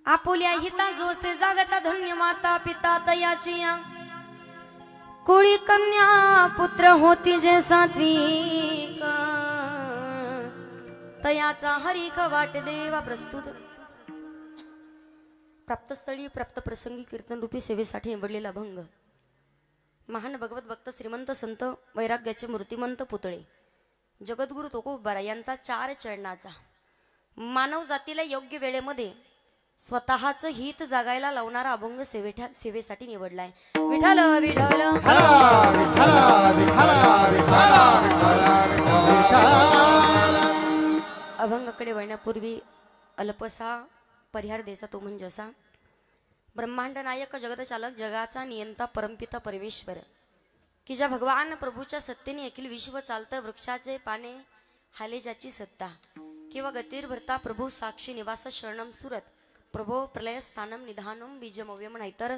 आपुल्या हिता जोसे जागता धन्य माता पिता तयाची या कुळी कन्या पुत्र होती जे सात्विक तयाचा हरिक वाट देवा प्रस्तुत प्राप्तस्थळी प्राप्त प्रसंगी कीर्तन रूपी सेवेसाठी निवडलेला भंग महान भगवत भक्त श्रीमंत संत वैराग्याचे मूर्तिमंत पुतळे जगद्गुरु तुकोबारा यांचा 4 चरणाचा मानव जातीला योग्य वेळेमध्ये स्वतःच हित जागायला लावणारा अभंग सेवेसाठी निवडलाय। विठ्ठल विठ्ठल अभंगाकडे वळण्यापूर्वी अल्पसा परिहार द्यायचा तो म्हणजे असा। ब्रह्मांड नायक जगत चालक जगाचा नियंता परमपिता परमेश्वर की ज्या भगवान प्रभूच्या सत्तेने अखिल विश्व चालतं वृक्षाचे पाने हाले ज्याची सत्ता किंवा गतीर भरता प्रभू साक्षी निवास शरणम सुरत प्रभो प्रलय स्थानम निधानम बीजमव्यम नाहीतर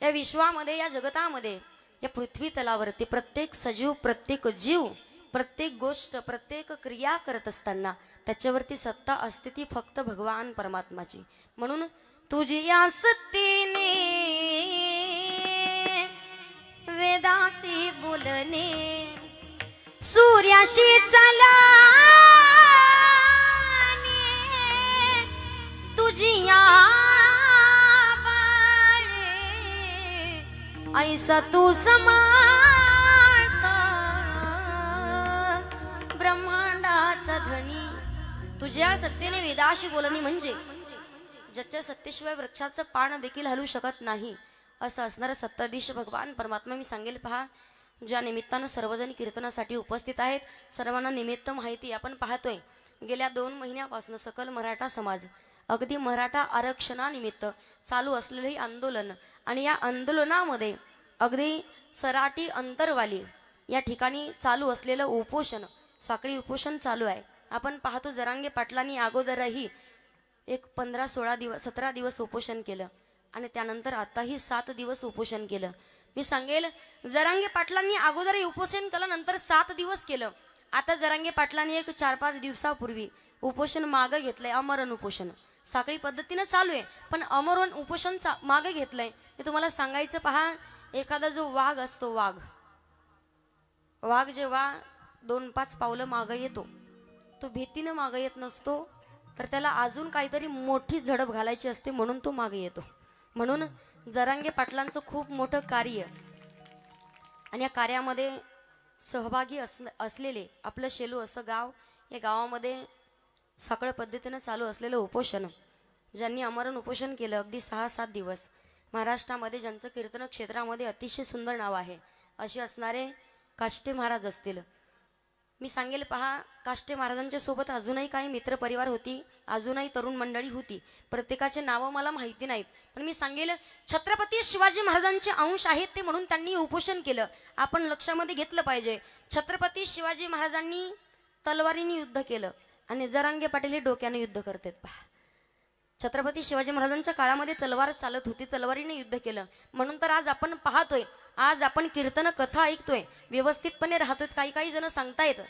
या विश्वामध्ये या जगतामध्ये या पृथ्वी तलावरती प्रत्येक सजीव प्रत्येक जीव प्रत्येक गोष्ट प्रत्येक क्रिया करत असताना त्याच्यावरती सत्ता असते ती फक्त भगवान परमात्माची। म्हणून तुझी या सत्तेने वेदासी बोलणे सूर्याशी चला तुझी या बाळे ऐसा तू समाळता ब्रह्मांडाचा धनी। तुझ्या सत्तेने वेदाशी बोलणे म्हणजे ज्याच्या सत्तेशिवाय वृक्षाचं पान देखील हलू शकत नाही असं असणारं सत्ताधीश भगवान परमात्मा। मी सांगेल पहा ज्या निमित्तानं सर्वजण कीर्तनासाठी उपस्थित आहेत सर्वांना निमित्त माहिती आपण पाहतोय गेल्या 2 महिन्यापासून सकल मराठा समाज अगदी मराठा आरक्षणानिमित्त चालू असलेले आंदोलन आणि या आंदोलनामध्ये अगदी सराटी अंतरवाली या ठिकाणी चालू असलेलं उपोषण साखळी उपोषण चालू आहे। आपण पाहतो जरांगे पाटलांनी अगोदरही एक 15-16 दिवस 17 दिवस उपोषण केलं आणि त्यानंतर आताही 7 दिवस उपोषण केलं। मी सांगेल जरांगे पाटलांनी अगोदरही उपोषण केलं नंतर 7 दिवस केलं। आता जरांगे पाटलांनी एक 4-5 दिवसापूर्वी उपोषण मागे घेतलंय अमरण उपोषण साखळी पद्धतीने चालू आहे पण अमरण उपोषण मागे घेतलंय। मी तुम्हाला सांगायचं पहा एखादा जो वाघ असतो वाघ जेव्हा 2-5 पावलं मागे येतो तो भीतीने मागे येत नसतो तर त्याला अजून काहीतरी मोठी झडप घालायची असते म्हणून तो मागे येतो। म्हणून जरांगे पाटलांचं खूप मोठं कार्य आणि या कार्यामध्ये सहभागी असलेले आपलं शेलू असं गाव या गावामध्ये साखळ पद्धतीने चालू असलेलं उपोषण ज्यांनी अमरण उपोषण केलं अगदी 6-7 दिवस महाराष्ट्रामध्ये ज्यांचं कीर्तन क्षेत्रामध्ये अतिशय सुंदर नाव आहे असे असणारे काष्टे महाराज असतील। मी सांगेल पहा काष्टे महाराजांच्या सोबत अजूनही काही मित्रपरिवार होती अजूनही तरुण मंडळी होती प्रत्येकाचे नावं मला माहिती नाहीत पण मी सांगेल छत्रपती शिवाजी महाराजांचे अंश आहेत ते म्हणून त्यांनी उपोषण केलं। आपण लक्षामध्ये घेतलं पाहिजे छत्रपती शिवाजी महाराजांनी तलवारीने युद्ध केलं आणि जरांगे पाटील हे डोक्याने युद्ध करतात पहा। छत्रपती शिवाजी महाराजांच्या काळामध्ये तलवार चालत होती तलवारीने युद्ध केलं म्हणून तर आज आपण पाहतोय आज आपण कीर्तन कथा ऐकतोय व्यवस्थितपणे राहतोय। काही जण सांगतायत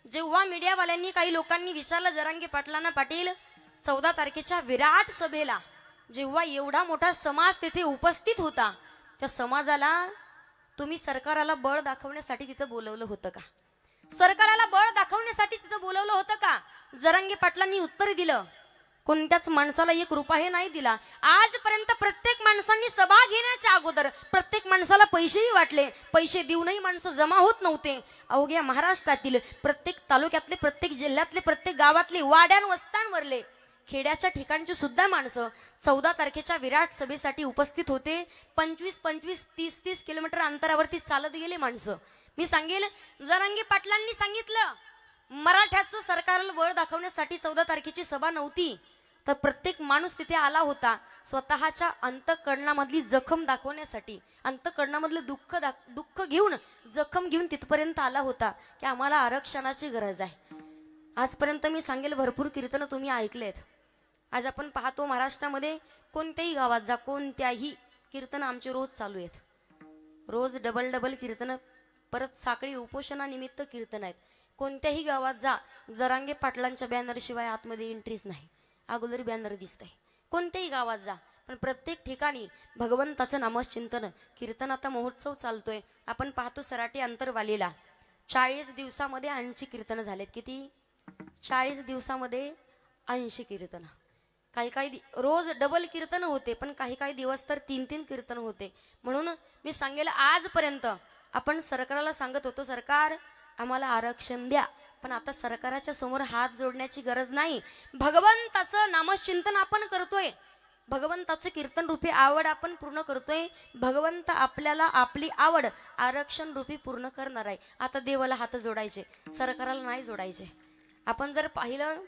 जेव्हा मीडियावाल्यांनी काही लोकांनी विचारलं जरांगे पाटलांना पाटील 14 तारखेच्या विराट सभेला जेव्हा एवढा मोठा समाज तिथे उपस्थित होता त्या समाजाला तुम्ही सरकाराला बळ दाखवण्यासाठी तिथे बोलवलं होतं का सरकाराला बळ दाखवण्यासाठी तिथे बोलवलं होतं का जरांगे पाटलांनी उत्तर दिलं कोणत्याच माणसाला 1 रुपया नाही दिला। आजपर्यंत प्रत्येक माणसांनी सभा घेण्याच्या अगोदर प्रत्येक माणसाला पैसेही वाटले पैसे देऊनही माणसं जमा होत नव्हते। अवघ्या महाराष्ट्रातील प्रत्येक तालुक्यातले प्रत्येक जिल्ह्यातले प्रत्येक गावातले वाड्यान वस्त्यांवरले खेड्याच्या ठिकाणची सुद्धा माणसं 14 तारखेच्या विराट सभेसाठी उपस्थित होते। 25-25 30-30 किलोमीटर अंतरावरती चालत गेले माणसं। मी सांगेल जरांगे पाटलांनी सांगितलं मराठ्याचं सरकारला बळ दाखवण्यासाठी 14 तारखेची सभा नव्हती तर प्रत्येक माणूस तिथे आला होता स्वतःच्या अंतःकरणामधली जखम दाखवण्यासाठी अंतःकरणामधलं दुःख घेऊन जखम घेऊन तिथपर्यंत आला होता की आम्हाला आरक्षणाची गरज आहे। आजपर्यंत मी सांगेल भरपूर कीर्तन तुम्ही ऐकलेत। आज आपण पाहतो महाराष्ट्रामध्ये कोणत्याही गावात जा कोणत्याही कीर्तन आमचे रोज चालू आहेत रोज डबल कीर्तन परत साखळी उपोषणानिमित्त कीर्तन आहेत। कोणत्याही गावात जा जरांगे पाटलांच्या बॅनर शिवाय आतमध्ये एंट्रीच नाही अगोदर बॅनर दिसतंय कोणत्याही गावात जा, पण प्रत्येक ठिकाणी भगवंताचं नामचिंतन कीर्तन. आता महोत्सव चालतोय, आपण पाहतो सराटी अंतरवालीला 40 दिवसामध्ये 80 कीर्तन झालेत. किती? 40 दिवसामध्ये 80 कीर्तन. काही रोज डबल कीर्तन होते, पण काही दिवस तर 3-3 कीर्तन होते. म्हणून मी सांगेल, आजपर्यंत आपण सरकारला सांगत होतो, सरकार आम्हाला आरक्षण द्या, पण आता सरकाराच्या समोर हात जोडण्याची गरज नाही. भगवंताचं नामचिंतन आपण करतोय, भगवंताचं कीर्तन रूपी आवड आपण पूर्ण करतोय. भगवंत आपल्याला आपली आवड आरक्षण रूपी पूर्ण करणार आहे. आता देवाला हात जोडायचे, सरकाराला नाही जोडायचे. आपण जर पाहिलं,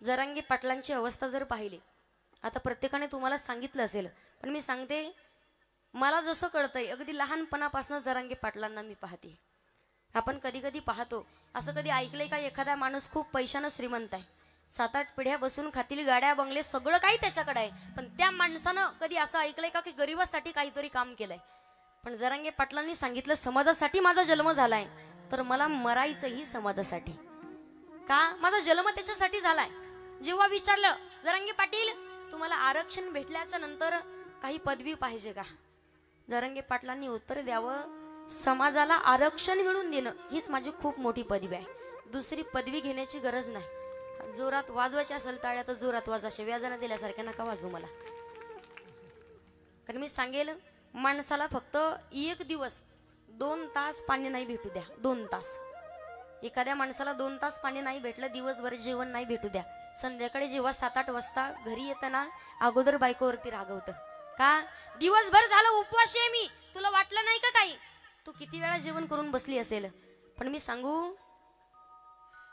जरांगे पाटलांची अवस्था जर पाहिली, आता प्रत्येकाने तुम्हाला सांगितलं असेल, पण मी सांगते, मला जसं कळतंय अगदी लहानपणापासून जरांगे पाटलांना मी पाहते. आपण कधी पाहतो, असं कधी ऐकलंय का एखादा माणूस खूप पैशानं श्रीमंत आहे, 7-8 पिढ्या बसून खातील, गाड्या बंगले सगळं काही त्याच्याकडे आहे, पण त्या माणसानं कधी असं ऐकलंय का की गरिबासाठी काहीतरी काम केलंय? पण जरांगे पाटलांनी सांगितलं, समाजासाठी माझा जन्म झालाय, तर मला मरायचंही समाजासाठी. का? माझा जन्म त्याच्यासाठी झालाय. जेव्हा विचारलं, जरांगे पाटील तुम्हाला आरक्षण भेटल्याच्या नंतर काही पदवी पाहिजे का? जरांगे पाटलांनी उत्तर द्यावं, समाजाला आरक्षण मिळवून देणं हीच माझी खूप मोठी पदवी आहे, दुसरी पदवी घेण्याची गरज नाही. जोरात वाजवायची असेल टाळ्या तर जोरात वाजवा, व्याजानं दिल्यासारख्या नका वाजवू मला. कारण मी सांगेल, माणसाला फक्त 1 दिवस 2 तास पाणी नाही भेटू द्या. 2 तास एखाद्या माणसाला 2 तास पाणी नाही भेटलं, दिवसभर जेवण नाही भेटू द्या, संध्याकाळी जेव्हा 7-8 वाजता घरी येताना अगोदर बायकोवरती रागवतं. का? दिवसभर झालं उपवाशी आहे मी, तुला वाटलं नाही का काही? तू किती वेळा जेवण करून बसली असेल. पण मी सांगू,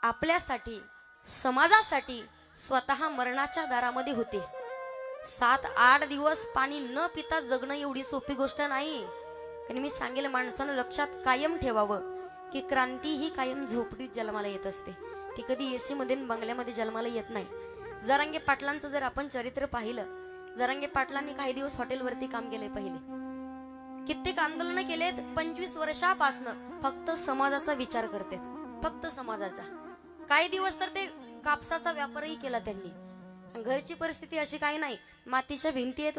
आपल्यासाठी समाजासाठी स्वतः मरणाच्या दारामध्ये होते. 7-8 दिवस पाणी न पिता जगणं एवढी सोपी गोष्ट नाही. कारण मी सांगेल, माणसानं लक्षात कायम ठेवावं की क्रांती ही कायम झोपडीत जन्माला येत असते, ती कधी एसी मध्ये बंगल्यामध्ये जन्माला येत नाही. जरांगे पाटलांचं जर आपण चरित्र पाहिलं, जरांगे पाटलांनी काही दिवस हॉटेलवरती काम केले, पहिले कित्येक आंदोलन केलेत. 25 वर्षापासनं फक्त समाजाचा विचार करते, फक्त समाजाचा. काही दिवस तर ते कापसाचा व्यापारही केला त्यांनी. घरची परिस्थिती अशी काही नाही, मातीच्या भिंती आहेत,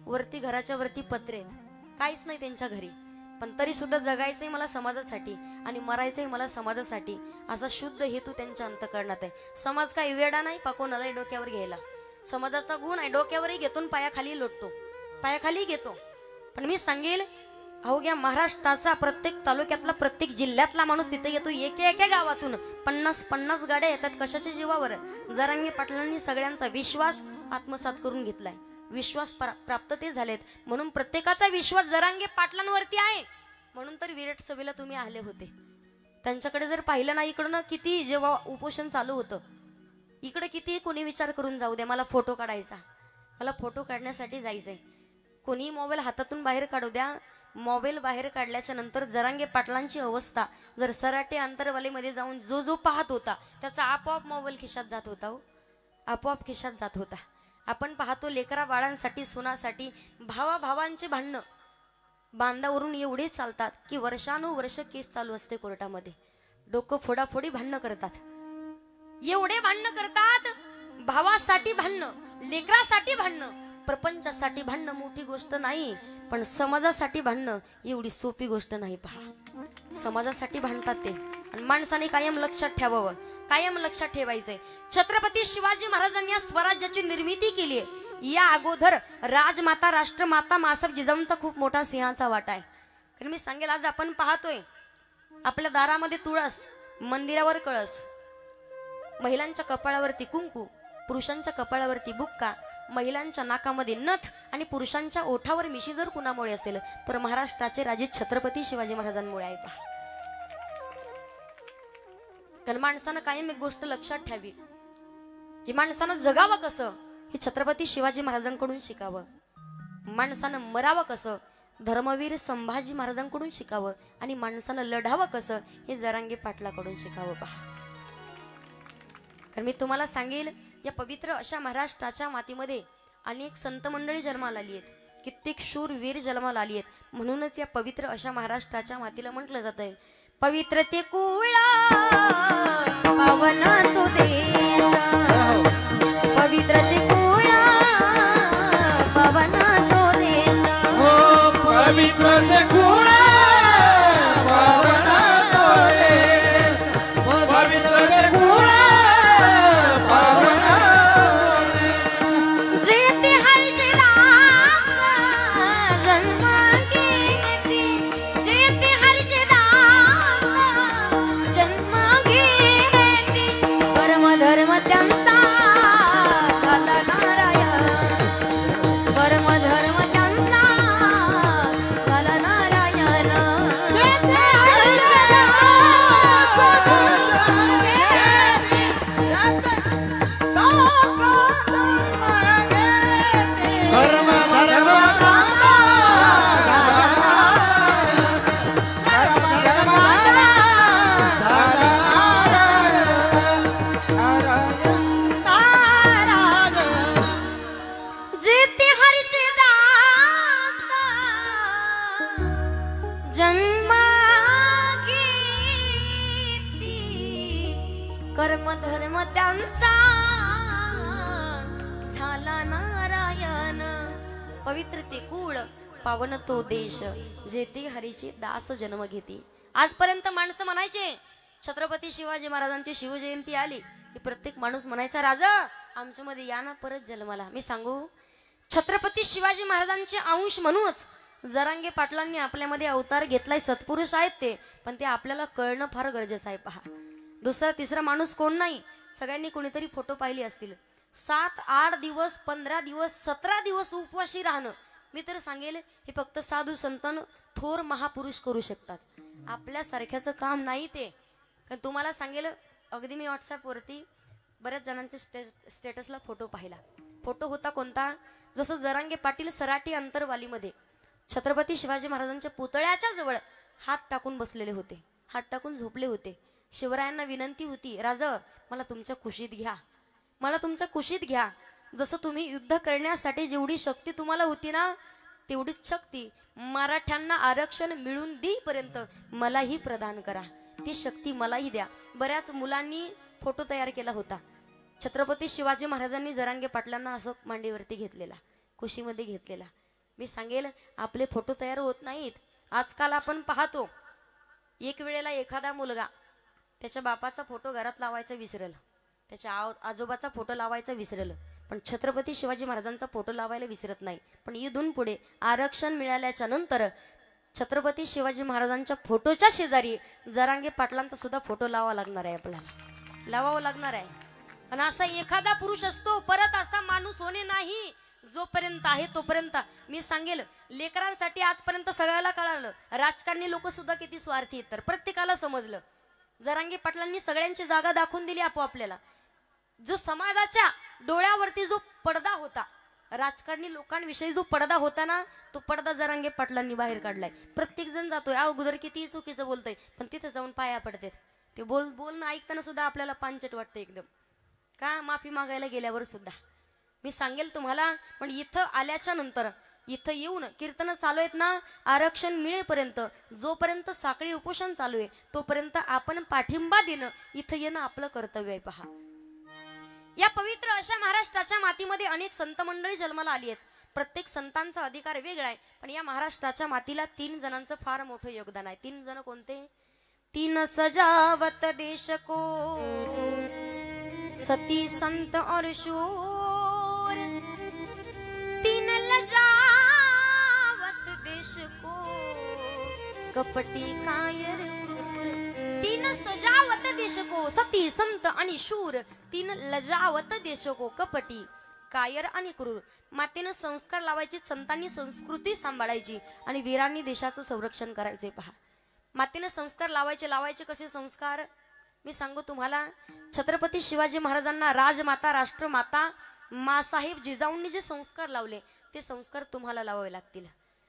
वरती घराच्या वरती पत्रे आहेत, काहीच नाही त्यांच्या घरी, पण तरी सुद्धा जगायचंय मला समाजासाठी आणि मरायचंय मला समाजासाठी, असा शुद्ध हेतू त्यांच्या अंतःकरणात आहे. समाज काही वेडा नाही, पकोनालाही डोक्यावर घ्यायला. समाजाचा गुण आहे, डोक्यावरही घेतो, पायाखाली लोटतो, पायाखाली घेतो. पण मी सांगेल, अवघ्या महाराष्ट्राचा प्रत्येक तालुक्यातला, प्रत्येक जिल्ह्यातला माणूस तिथे येतो. एका गावातून 50 गाड्या येतात. कशाच्या जीवावर? जरांगे पाटलांनी सगळ्यांचा विश्वास आत्मसात करून घेतलाय, विश्वास प्राप्त ते झालेत. म्हणून प्रत्येकाचा विश्वास जरांगे पाटलांवरती आहे. म्हणून तर विराट सभेला तुम्ही आले होते. त्यांच्याकडे जर पाहिलं नाही, इकडनं किती जेव्हा उपोषण चालू होतं, इकडे किती कोणी विचार करून जाऊ द्या, मला फोटो काढायचा, मला फोटो काढण्यासाठी जायचंय, कोणी मोबाईल हातातून बाहेर काढू द्या. मोबाईल बाहेर काढल्याच्या नंतर जरांगे पाटलांची अवस्था, जर सराटे अंतरवालीमध्ये जाऊन जो पाहत होता, त्याचा आपोआप मोबाईल खिशात जात होता, आपोआप खिशात जात होता. आपण पाहतो, लेकरा बाळांसाठी, सुनासाठी भावाभावांचे भांडणं बांधावरून एवढे चालतात की वर्षानुवर्ष केस चालू असते कोर्टामध्ये, डोकं फोडाफोडी भांडणं करतात, एवढे भांडणं करतात. भावासाठी भांडणं, लेकरासाठी भांडणं, प्रपंचासाठी भांडणं मोठी गोष्ट नाही, पण समाजासाठी भांडणं एवढी सोपी गोष्ट नाही. पहा, समाजासाठी भांडतात ते. आणि माणसाने कायम लक्षात ठेवावं, कायम लक्षात ठेवायचंय, छत्रपती शिवाजी महाराजांनी या स्वराज्याची निर्मिती केली आहे. या अगोदर राजमाता, राष्ट्रमाता मासाहेब जिजाऊंचा खूप मोठा सिंहाचा वाटा आहे. तर मी सांगेल, आज आपण पाहतोय आपल्या दारामध्ये तुळस, मंदिरावर कळस, महिलांच्या कपाळावरती कुंकू, पुरुषांच्या कपाळावरती बुक्का, महिलांच्या नाकामध्ये नथ आणि पुरुषांच्या ओठावर मिशी जर कुणामुळे असेल तर महाराष्ट्राचे राजे छत्रपती शिवाजी महाराजांमुळे आहे. पहा, कारण माणसानं कायम एक गोष्ट लक्षात ठेवावी की माणसानं जगावं कसं हे छत्रपती शिवाजी महाराजांकडून शिकावं, माणसानं मरावं कसं धर्मवीर संभाजी महाराजांकडून शिकावं, आणि माणसानं लढावं कसं हे जरांगे पाटलाकडून शिकावं. पहा, कारण मी तुम्हाला सांगेल, या पवित्र अशा महाराष्ट्राच्या मातीमध्ये अनेक संत मंडळी जन्माला आली आहेत, कित्येक शूर वीर जन्माला आली आहेत. म्हणूनच या पवित्र अशा महाराष्ट्राच्या मातीला म्हटलं जात आहे, पवित्र ते कुळा पावन तो देश, पवित्र ते कुळा त्यांचा झाला नारायण परम धर्म त्यांचा झाला नारायण कर्म धर्म त्यांचा झाला नारायण पवित्र ते कुळ पावन तो देश जेथे हरीची दास जन्म घेते. आजपर्यंत माणसं म्हणायचे छत्रपती शिवाजी महाराजांची शिवजयंती आली की प्रत्येक माणूस म्हणायचा राजा आमच्या मध्ये या ना परत जन्माला. मी सांगू छत्रपती शिवाजी महाराजांचे अंश म्हणूनच जरांगे पाटलांनी आपल्यामध्ये अवतार घेतलाय. सत्पुरुष आहेत ते, पण ते आपल्याला कळणं फार गरजेचं आहे. पहा दुसरा तिसरा माणूस कोण नाही. सगळ्यांनी कोणीतरी फोटो पाहिले असतील. 7, 8 दिवस 15 दिवस 17 दिवस उपवाशी राहणं मी तर सांगेल हे फक्त साधू संतान थोर महापुरुष करू शकतात. आपल्या सारख्याचं काम नाही ते. कारण तुम्हाला सांगेल अगदी मी व्हॉट्सअपवरती बऱ्याच जणांचे स्टेटसला फोटो पाहिला. फोटो होता कोणता, जसं जरांगे पाटील सराटी अंतरवालीमध्ये छत्रपती शिवाजी महाराजांच्या पुतळ्याच्या जवळ हात टाकून बसलेले होते, हात टाकून झोपले होते. शिवरायांना विनंती होती राजा मला तुमच्या कुशीत घ्या, मला तुमच्या कुशीत घ्या. जसं तुम्ही युद्ध करण्यासाठी जेवढी शक्ती तुम्हाला होती ना तेवढीच शक्ती मराठ्यांना आरक्षण मिळून देईपर्यंत मलाही प्रदान करा, ती शक्ती मलाही द्या. बऱ्याच मुलांनी फोटो तयार केला होता. छत्रपती शिवाजी महाराजांनी जरांगे पाटलांना असं मांडीवरती घेतलेला, कुशीमध्ये घेतलेला. मी सांगेल आपले फोटो तयार होत नाहीत. आजकाल आपण पाहतो एक वेळेला एखादा मुलगा त्याच्या बापाचा फोटो घरात लावायचा विसरल, त्याच्या आजोबाचा फोटो लावायचा विसरल, पण छत्रपती शिवाजी महाराजांचा फोटो लावायला विसरत नाही. पण इथून पुढे आरक्षण मिळाल्याच्या नंतर छत्रपती शिवाजी महाराजांच्या फोटोच्या शेजारी जरांगे पाटलांचा सुद्धा फोटो लावावा लागणार आहे, आपल्याला लावावं लागणार आहे. आणि असा एखादा पुरुष असतो, परत असा माणूस होणे नाही. जोपर्यंत आहे तोपर्यंत. मी सांगेल लेकरांसाठी आजपर्यंत सगळ्याला कळालं राजकारणी लोक सुद्धा किती स्वार्थी आहेत, तर प्रत्येकाला समजलं. जरांगे पाटलांनी सगळ्यांची जागा दाखवून दिली आपल्याला. जो समाजाच्या डोळ्यावरती जो पडदा होता, राजकारणी लोकांविषयी जो पडदा होता ना, तो पडदा जरांगे पाटलांनी बाहेर काढलाय. प्रत्येक जण जातोय अगोदर किती चुकीचं बोलतोय, पण तिथे जाऊन पाया पडतात. ते बोलणं ऐकताना सुद्धा आपल्याला पांचट वाटतं एकदम, का माफी मागायला गेल्यावर सुद्धा. मी सांगेल तुम्हाला, पण इथं आल्याच्या नंतर इथं येऊन कीर्तन चालू आहेत ना, आरक्षण मिळेपर्यंत जोपर्यंत साखळी उपोषण चालू आहे तोपर्यंत आपण पाठिंबा देणं इथं येणं आपलं कर्तव्य आहे. पहा या पवित्र अशा महाराष्ट्राच्या मातीमध्ये अनेक संत मंडळी जन्माला आली आहेत. प्रत्येक संतांचा अधिकार वेगळा आहे, पण या महाराष्ट्राच्या मातीला 3 जणांचं फार मोठं योगदान आहे. 3 जण कोणते? 3 सजावत देश को सती संत और शूर, 3 लजावत देश को कपटी कायर क्रूर. 3 सजावत देश को सती संत आणि शूर, 3 लजावत देश को कपटी कायर आणि क्रूर. मातेनं संस्कार लावायचे, संतांनी संस्कृती सांभाळायची आणि वीरांनी देशाचं संरक्षण करायचे. पहा मातेनं संस्कार लावायचे कसे संस्कार मी सांगू तुम्हाला. छत्रपती शिवाजी महाराजांना राजमाता राष्ट्रमाता मासाहेब जिजाऊंनी जे संस्कार लावले ते संस्कार तुम्हाला लावावे लागतील.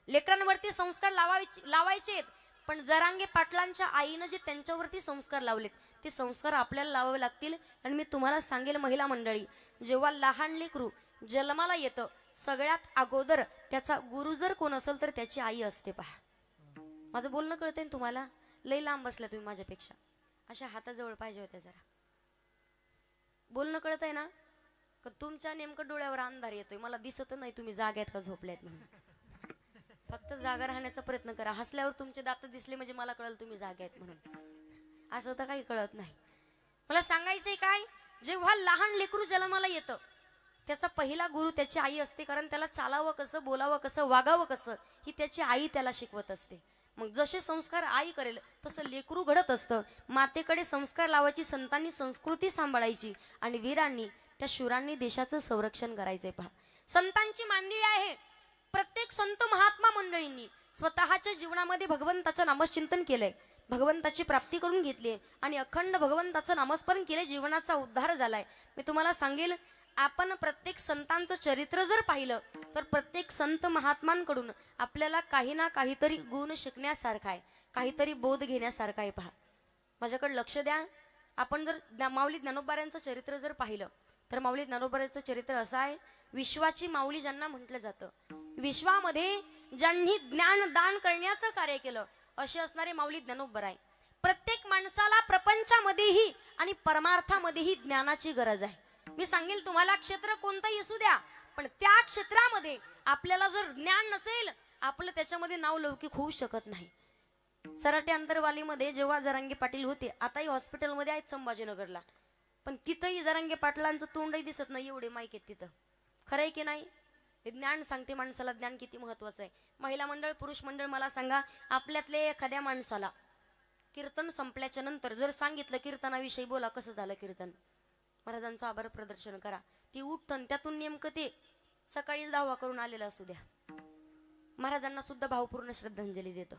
लेकरांवरती संस्कार लावायचे, पण जरांगे पाटलांच्या आईनं जे त्यांच्यावरती संस्कार लावलेत ते संस्कार आपल्याला लावावे लागतील. आणि मी तुम्हाला सांगेल महिला मंडळी, जेव्हा लहान लेकरू जन्माला येतं सगळ्यात अगोदर त्याचा गुरु जर कोण असेल तर त्याची आई असते. पहा माझं बोलणं कळतंय ना तुम्हाला? लई लांब बसल्या तुम्ही माझ्यापेक्षा, अशा हाताजवळ पाहिजे होत्या जरा. बोलणं कळतंय ना? तुमच्या नेमकं डोळ्यावर अंधार येतोय, मला दिसत नाही तुम्ही जाग्यात का झोपल्यात म्हणून. फक्त जागा राहण्याचा प्रयत्न करा. हसल्यावर तुमचे दात दिसले म्हणजे मला कळलं तुम्ही जाग्यात म्हणून. असं तर काही कळत नाही. मला सांगायचंय काय, जेव्हा लहान लेकरू जन्माला येतं त्याचा पहिला गुरु त्याची आई असते. कारण त्याला चालावं कसं, बोलावं कसं, वागावं कसं ही त्याची आई त्याला शिकवत असते. मग जसे संस्कार आई करेल तसं लेकरू घडत असतं. मातेकडे संस्कार लावायची, संतांनी संस्कृती सांभाळायची आणि वीरांनी त्या शूरांनी देशाचं संरक्षण करायचंय. पहा, संतांची मांदिळी आहे. प्रत्येक संत महात्मा मंडळींनी स्वतःच्या जीवनामध्ये भगवंताचं नामचिंतन केलंय, भगवंताची प्राप्ती करून घेतली आणि अखंड भगवंताचं नामस्मरण केले, जीवनाचा उद्धार झालाय. मी तुम्हाला सांगेल, आपण प्रत्येक संतांचं चरित्र जर पाहिलं तर प्रत्येक संत महात्मांकडून आपल्याला काही ना काहीतरी गुण शिकण्यासारखा आहे, काहीतरी बोध घेण्यासारखा आहे. पहा, माझ्याकडे लक्ष द्या. आपण जर माऊली ज्ञानोबाऱ्यांचं चरित्र जर पाहिलं तर माऊली ज्ञानोबाऱ्यांचं चरित्र असं आहे, विश्वाची माऊली ज्यांना म्हटलं जातं, विश्वामध्ये ज्यांनी ज्ञान दान करण्याचं कार्य केलं असे असणारे माऊली ज्ञानोबा आहे. प्रत्येक माणसाला प्रपंचामध्येही आणि परमार्थामध्येही ज्ञानाची गरज आहे. मी सांगेल तुम्हाला, क्षेत्र कोणतंही असू द्या, पण त्या क्षेत्रामध्ये आपल्याला जर ज्ञान नसेल, आपलं त्याच्यामध्ये नाव लौकिक होऊ शकत नाही. सराटे अंतरवालीमध्ये जेव्हा जरांगे पाटील होते, आताही हॉस्पिटलमध्ये आहेत संभाजीनगरला, पण तिथंही जरांगे पाटलांचं तोंडही दिसत नाही, एवढे माईक आहेत तिथं. खरं आहे की नाही? ज्ञान सांगते माणसाला, ज्ञान किती महत्वाचं आहे. महिला मंडळ, पुरुष मंडळ, मला सांगा, आपल्यातले एखाद्या माणसाला कीर्तन संपल्याच्या नंतर जर सांगितलं कीर्तनाविषयी बोला, कसं झालं कीर्तन, महाराजांचं आभार प्रदर्शन करा, ती उठतं त्यातून नेमकं ते सकाळी दावा करून आलेलं असू द्या, महाराजांना सुद्धा भावपूर्ण श्रद्धांजली देतं.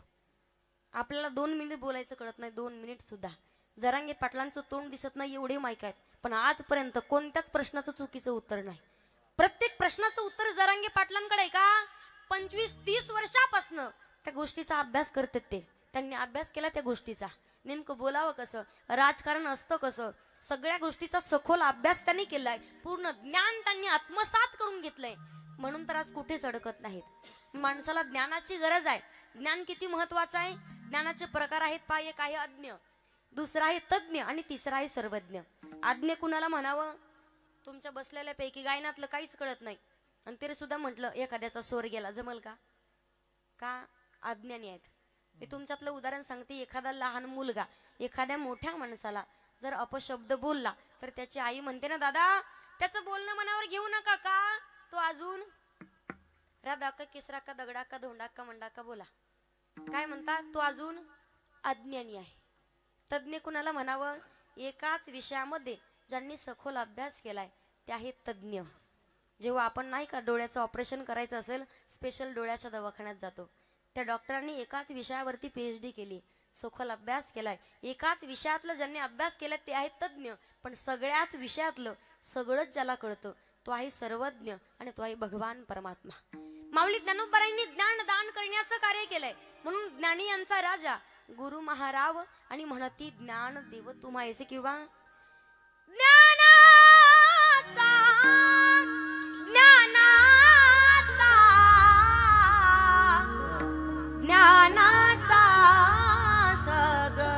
आपल्याला 2 मिनिट बोलायचं कळत नाही, 2 मिनिट सुद्धा. जरांगे पाटलांचं तोंड दिसत नाही, एवढे माईक आहेत, पण आजपर्यंत कोणत्याच प्रश्नाचं चुकीचं उत्तर नाही. प्रत्येक प्रश्नाचं उत्तर जरांगे पाटलांकडे आहे का? 25-30 वर्षापासून त्या गोष्टीचा अभ्यास करतात ते. त्यांनी अभ्यास केला त्या गोष्टीचा, नेमकं बोलावं कसं, राजकारण असतं कसं, सगळ्या गोष्टीचा सखोल अभ्यास त्यांनी केलाय. पूर्ण ज्ञान त्यांनी आत्मसात करून घेतलंय, म्हणून तर आज कुठेच अडकत नाहीत. माणसाला ज्ञानाची गरज आहे. ज्ञान किती महत्वाचं आहे. ज्ञानाचे प्रकार आहेत पहा, एक आहे अज्ञ, दुसरा आहे तज्ञ आणि तिसरा आहे सर्वज्ञ. अज्ञ कुणाला म्हणावं? तुमच्या बसलेल्या पैकी गायनातलं काहीच कळत नाही आणि तरी सुद्धा म्हटलं एखाद्याचा स्वर गेला, जमल का? का अज्ञानी आहेत. मी तुमच्यातलं उदाहरण सांगते. एखादा लहान मुलगा एखाद्या मोठ्या माणसाला जर अपशब्द बोलला तर त्याची आई म्हणते ना, दादा त्याचं बोलणं मनावर घेऊ नका, का तो अजून राधा का किसरा का दगडा का धोंडा का मंडा का बोला. काय म्हणतात? तो अजून अज्ञानी आहे. तज्ञ कुणाला म्हणावं? एकाच विषयामध्ये ज्यांनी सखोल अभ्यास केलाय ते आहेत तज्ञ. जेव्हा आपण नाही का डोळ्याचं ऑपरेशन करायचं असेल, स्पेशल डोळ्याच्या दवाखान्यात जातो, त्या डॉक्टरांनी एकाच विषयावरती PhD केली, सखोल अभ्यास केलाय. एकाच विषयातलं ज्यांनी अभ्यास केलाय ते आहेत तज्ञ. पण सगळ्याच विषयातलं सगळंच ज्याला कळतं तो आहे सर्वज्ञ आणि तो आहे भगवान परमात्मा. माऊली ज्ञानोबारांनी ज्ञान दान करण्याचं कार्य केलंय, म्हणून ज्ञानी यांचा राजा गुरु महाराव आणि म्हणती ज्ञान देव तुम्हायसे, किंवा ज्ञानाचा ज्ञानाचा ज्ञानाचा सगर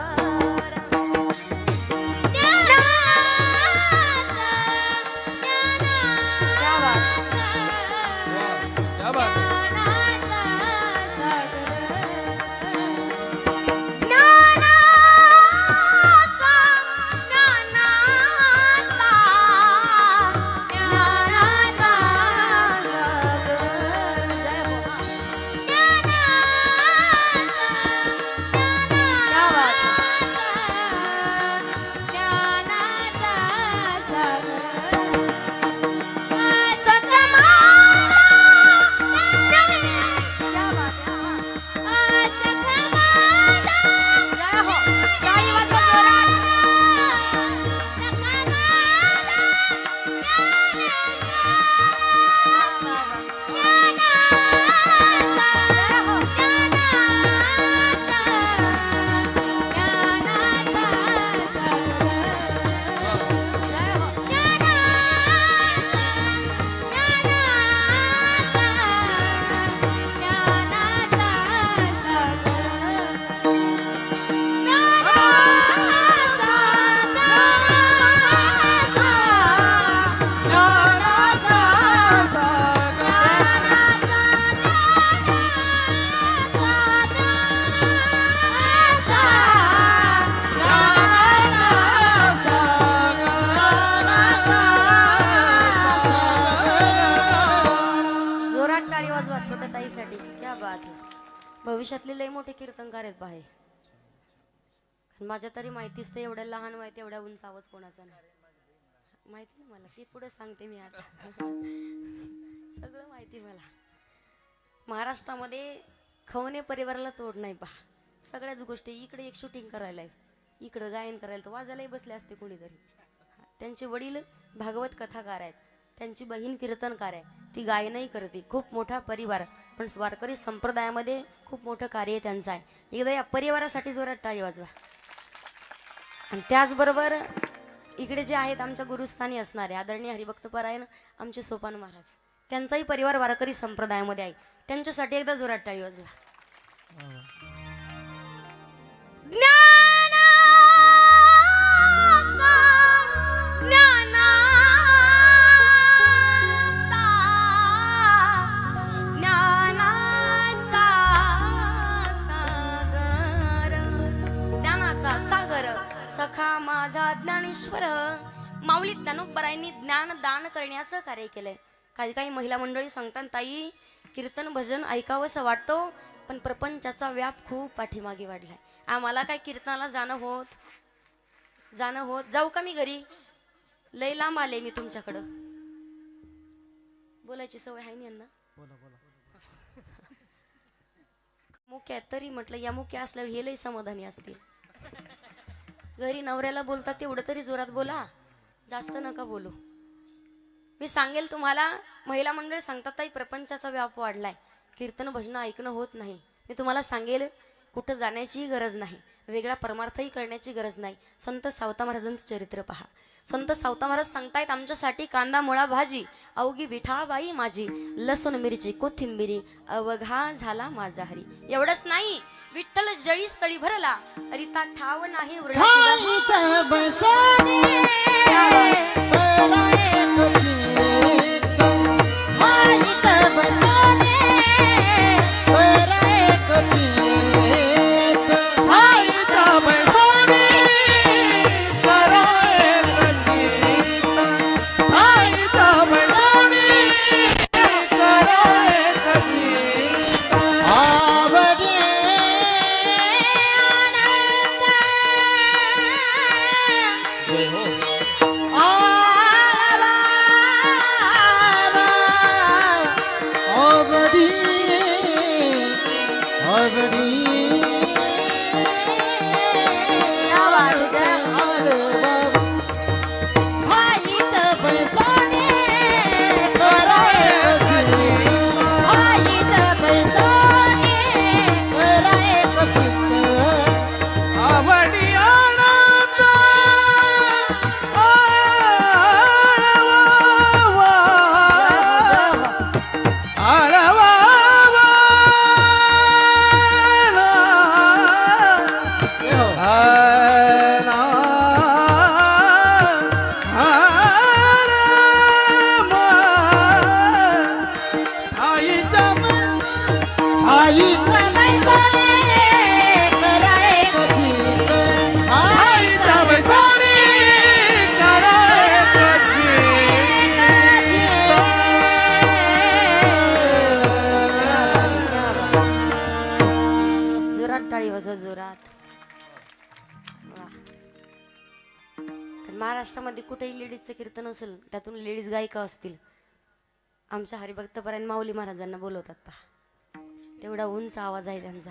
क्या बात है? भविष्यातले लय मोठे कीर्तनकार आहेत बाहेर. माझ्या तरी माहितीच तर एवढ्या लहान माहिती एवढ्या उंच आवाज कोणाचा नाही माहिती ना मला. ती पुढे सांगते मी आता. सगळं माहिती मला. महाराष्ट्रामध्ये खवणे परिवाराला तोड नाही पहा. सगळ्याच गोष्टी इकडे एक शूटिंग करायला इकडं गायन करायला तर वाजायलाही बसले असते कोणीतरी. त्यांचे वडील भागवत कथाकार आहेत. त्यांची बहीण कीर्तनकार आहे. ती गायनही करते. खूप मोठा परिवार पण वारकरी संप्रदायामध्ये खूप मोठं कार्य त्यांचं आहे. एकदा या परिवारासाठी जोरात टाळी वाजवा. आणि त्याचबरोबर इकडे जे आहेत आमच्या गुरुस्थानी असणारे आदरणीय हरिभक्तपरायण आमचे सोपान महाराज त्यांचाही परिवार वारकरी संप्रदायामध्ये आहे. त्यांच्यासाठी एकदा जोरात टाळी वाजवा. सखा माझा ज्ञानेश्वर. माऊली ज्ञानोबरायांनी ज्ञान दान करण्याचं कार्य केलंय. काही काही महिला मंडळी सांगतात ताई कीर्तन भजन ऐकावंसं वाटतो पण प्रपंचाचा व्याप खूप पाठीमागे वाढलाय. आम्हाला काय कीर्तनाला जाणं होत जाऊ का मी घरी. लय लांब आले मी तुमच्याकडं. बोलायची सवय आहे ना यांना. मुख्य तरी म्हटलं या मुख्य असल्यावर हे लय समाधानी असतील. घरी नवऱ्याला बोलतात तेवढं तरी जोरात बोला. जास्त नका बोलू. मी सांगेल तुम्हाला महिला मंडळ सांगतात ताई प्रपंचाचा व्याप वाढलाय कीर्तन भजन ऐकणं होत नाही. मी तुम्हाला सांगेल कुठं जाण्याची गरज नाही. वेगळा परमार्थही करण्याची गरज नाही. संत सावता महाराजांचं चरित्र पहा. संत सावता महाराज सांगतायत आमच्यासाठी कांदा मुळा भाजी अवघी विठाबाई माझी लसूण मिरची कोथिंबिरी अवघा झाला माझा हरी. एवढंच नाही विठ्ठल जळी स्थळी भरला रिता ठाव नाही महाराष्ट्रामध्ये कुठेही लेडीजचं कीर्तन असेल त्यातून लेडीज गायिका असतील आमच्या हरिभक्तपरायण माऊली महाराजांना बोलवतात पहा. तेवढा उंच आवाज आहे त्यांचा.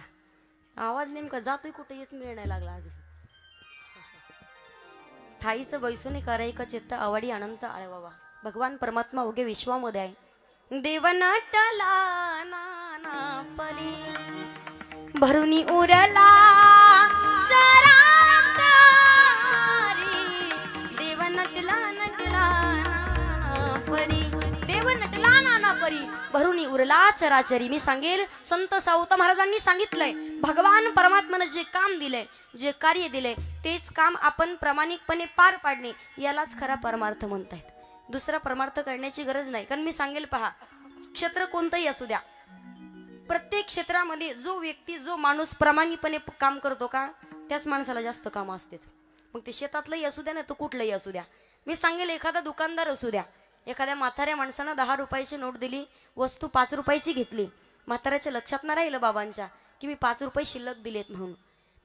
आवाज नेमका जातोय कुठे हेच मिळ नाही लागला अजून. ठाईचं बैसुनी करायक चित्त आवडी अनंत आळवावा. भगवान परमात्मा उगे विश्वामध्ये आहे. देवनाटला नाना परी भरुनी उरला चरा भरुनी उरला चराचरी. मी सांगेल संत सावता महाराजांनी सांगितलंय भगवान परमात्म्याने जे काम दिलंय जे कार्य दिलंय तेच काम आपण प्रामाणिकपणे पार पाडणे यालाच खरा परमार्थ म्हणतायत. दुसरा परमार्थ करण्याची गरज नाही. कारण मी सांगेल पहा क्षेत्र कोणतंही असू द्या प्रत्येक क्षेत्रामध्ये जो व्यक्ती जो माणूस प्रामाणिकपणे काम करतो का त्याच माणसाला जास्त काम असते. मग ते शेतातलंही असू द्या ना तो कुठलंही असू द्या. मी सांगेल एखादा दुकानदार असू द्या एखाद्या म्हाताऱ्या माणसानं 10 रुपयाची नोट दिली वस्तू 5 रुपयाची घेतली. म्हाताऱ्याच्या लक्षात नाही राहिलं बाबांच्या की मी 5 रुपये शिल्लक दिलेत म्हणून.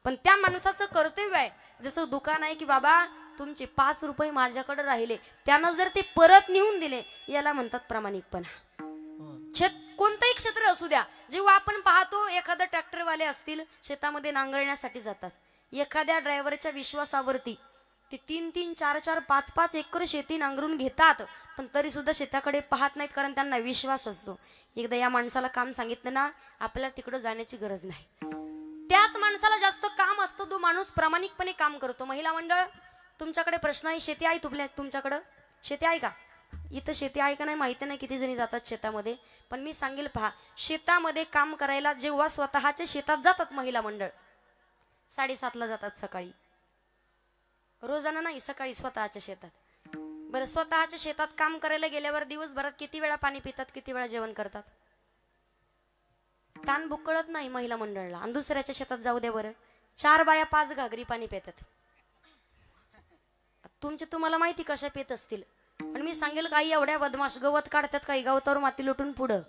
पण त्या माणसाचं कर्तव्य आहे, जसं दुकान आहे की बाबा तुमचे 5 रुपये माझ्याकडे राहिले, त्यानं जर ते परत नेऊन दिले, याला म्हणतात प्रामाणिकपणा. कोणतंही क्षेत्र असू द्या, जेव्हा आपण पाहतो एखादा ट्रॅक्टरवाले असतील शेतामध्ये नांगरण्यासाठी जातात, एखाद्या ड्रायव्हरच्या विश्वासावरती ते 3-3, 4-4, 5-5 एकर शेती नांगरून घेतात, पण तरी सुद्धा शेताकडे पाहत नाहीत, कारण त्यांना विश्वास असतो. एकदा या माणसाला काम सांगितलं ना, आपल्याला तिकडे जाण्याची गरज नाही. त्याच माणसाला जास्त काम असतं, तो माणूस प्रामाणिकपणे काम करतो. महिला मंडळ, तुमच्याकडे प्रश्न आहे, शेती आहे तुमच्याकडं? शेती आहे का? इथं शेती आहे का नाही माहिती नाही, किती जणी जातात शेतामध्ये. पण मी सांगेल पहा, शेतामध्ये काम करायला जेव्हा स्वतःच्या शेतात जातात महिला मंडळ, 7:30ला जातात सकाळी, रोजाना नाही, सकाळी स्वतःच्या शेतात. बरं, स्वतःच्या शेतात काम करायला गेल्यावर दिवसभरात किती वेळा पाणी पितात, किती वेळा जेवण करतात? ताण भूक कळत नाही महिला मंडळाला. आणि दुसऱ्याच्या शेतात जाऊ दे बरं, 4 बाया 5 घागरी पाणी पितात. तुम्हाला माहिती कशा पित असतील. पण मी सांगेल, काही एवढ्या बदमाश गवत काढतात, काही गवतावर माती लुटून पुढं.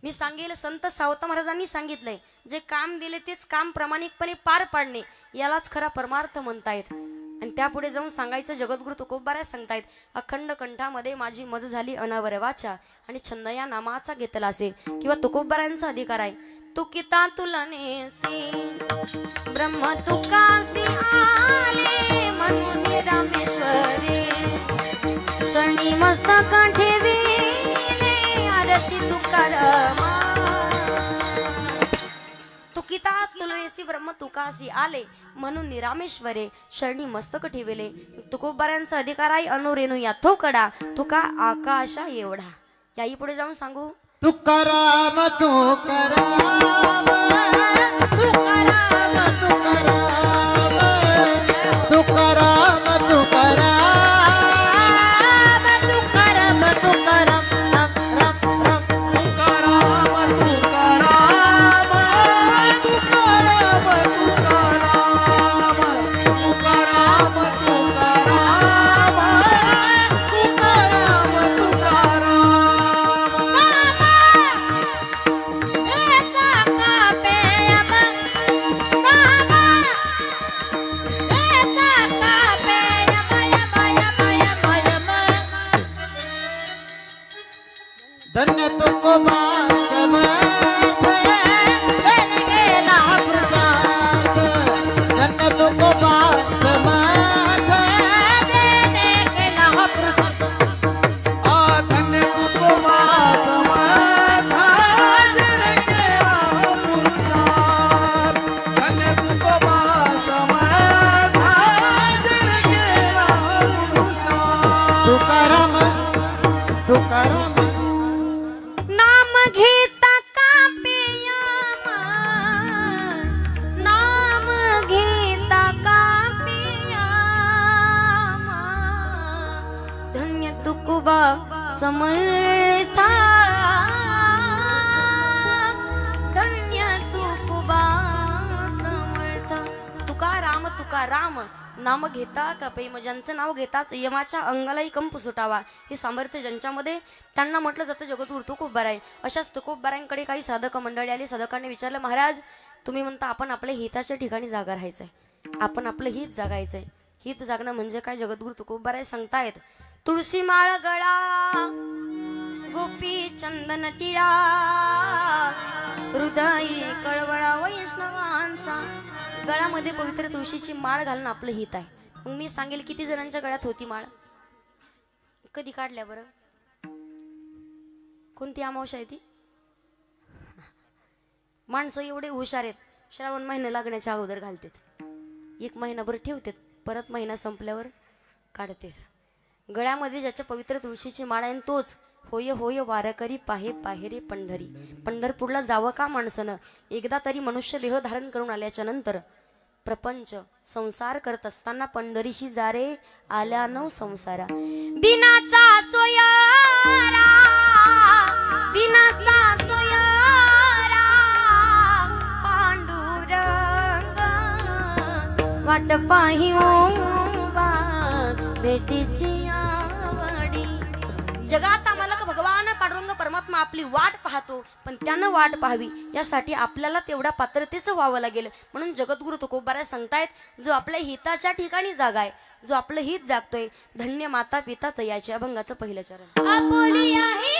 मी सांगेल, संत सावता महाराजांनी सांगितलंय, जे काम दिले तेच काम प्रामाणिकपणे पार पाडणे, यालाच खरा परमार्थ म्हणतायत. आणि त्यापुढे जाऊन सांगायचं, जगद्गुरु तुकोबाराय सांगतायत, अखंड कंठामध्ये माझी मज झाली अनावर वाचा, आणि छंद या नामाचा घेतला असे. किंवा तुकोबारायांचा अधिकार आहे, तुकिता तुलनेसी ब्रह्म तुकासी आले म्हणून रामेश्वरी, शरणी मस्तक ठेविले आरती तुकारामा. तुकिता तुलनेसी ब्रह्म तुकासी आले म्हणून रामेश्वरे, शरणी मस्तक ठेविले. तुकोबारायांचा अधिकार आहे, अनुरेणू या थोकडा, तुका आकाशा एवढा. याही पुढे जाऊन सांगू, तुकाराम तुकाराम तुकाराम तुकाराम तुकाराम तुकाराम तुकाराम तुकाराम राम राम राम तुकाराम तुकाराम तुकाराम तुकाराम तुकाराम धन्य तुकोबा समर्थ देने गेला प्रसाद, धन्य तुकोबा समर्थ देने गेला प्रसाद, धन्य तुकोबा समर्थ देने गेला प्रसाद, धन्य तुकोबा समर्थ देने गेला प्रसाद. तुकाराम तुकाराम नाम घेता का पियामा, नाम घेता का पियामा, धन्य तुकोबा समर्था, धन्य तुकोबा समर्था. तुकाराम तुकाराम नाम घेता का पेम, ज्यांचं नाव घेताच यमाच्या अंगालाही कंप सुटावा, हे सामर्थ्य ज्यांच्यामध्ये, त्यांना म्हटलं जातं जगद्गुरु तुकोबाराय. अशाच तुकोबारायांकडे काही साधक मंडळी आली. साधकांनी विचारलं, महाराज तुम्ही म्हणता आपण आपल्या हिताच्या ठिकाणी जागा राहायचंय, आपण आपलं हित जगायचंय. हित जागणं म्हणजे काय? जगद्गुरु तुकोबाराय सांगतायत, तुळशी माळ गळा गोपी चंदन टिळा, हृदयी कळवळा वैष्णवांचा. गळ्यामध्ये पवित्र तुळशीची माळ घालणं आपलं हित आहे. मग मी सांगेल, किती जणांच्या गळ्यात होती माळ? कधी काढल्या बरं? कोणती अमावस्या आहे ती? माणसं एवढे हुशार आहेत, श्रावण महिना लागण्याच्या अगोदर घालतात, 1 महिनाभर ठेवतात, परत महिना संपल्यावर काढतात. गळ्यामध्ये ज्याच्या पवित्र तुळशीची माळ आहे तोच होय होय वारकरी पाहे पाहेरे पंढरी. पंढरपूरला जावं का माणसानं? एकदा तरी मनुष्य देह धारण करून आल्याच्या नंतर प्रपंच संसार करत असताना पंढरीशी जारे आल्या नव संसारा. दिनाचा सोयारा, दिनाचा सोयारा पांडुरंग, वाट पाही ओवा भेटीची आवडी. जगाचा मालक भगवान पांडुरंग पांडुरंग परमात्मा आपली वाट पाहतो, पण त्यानं वाट पाहावी यासाठी आपल्याला तेवढ्या पात्रतेचं व्हावं लागेल. म्हणून जगद्गुरु तुकोबाराय सांगतायत, जो आपल्या हिताच्या ठिकाणी जागा आहे, जो आपलं हित जागतोय, धन्य माता पिता तयाचे. अभंगाचं पहिलं चरण. आपुली आहे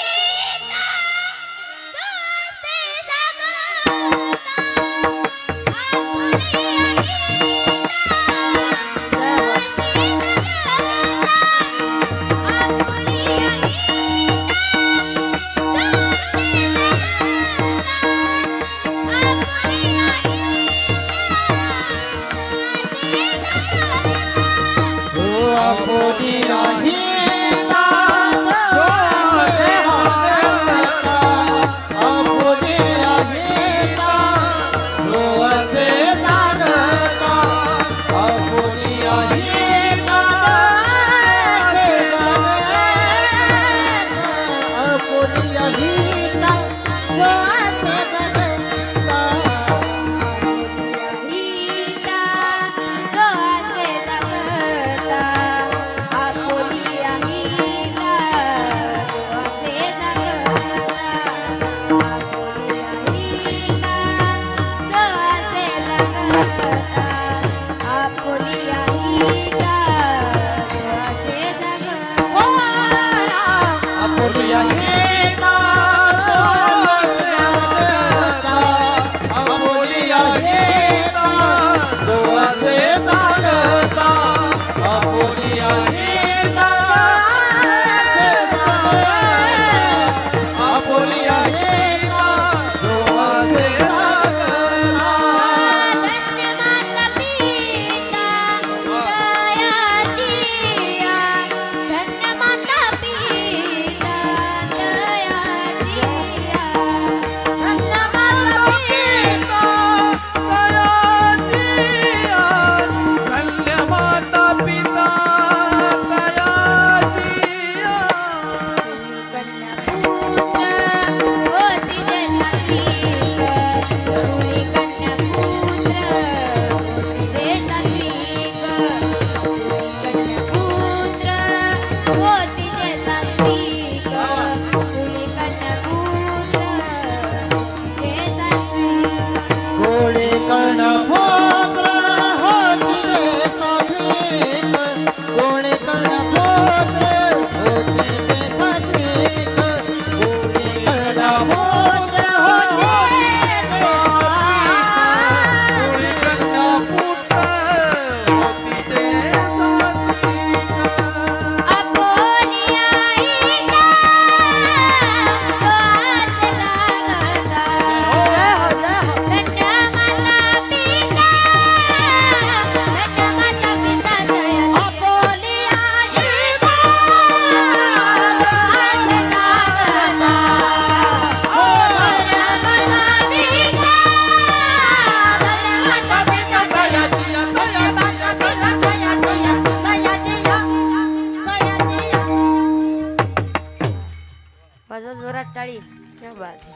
वाजवा जोरात टाळी. क्या बात है.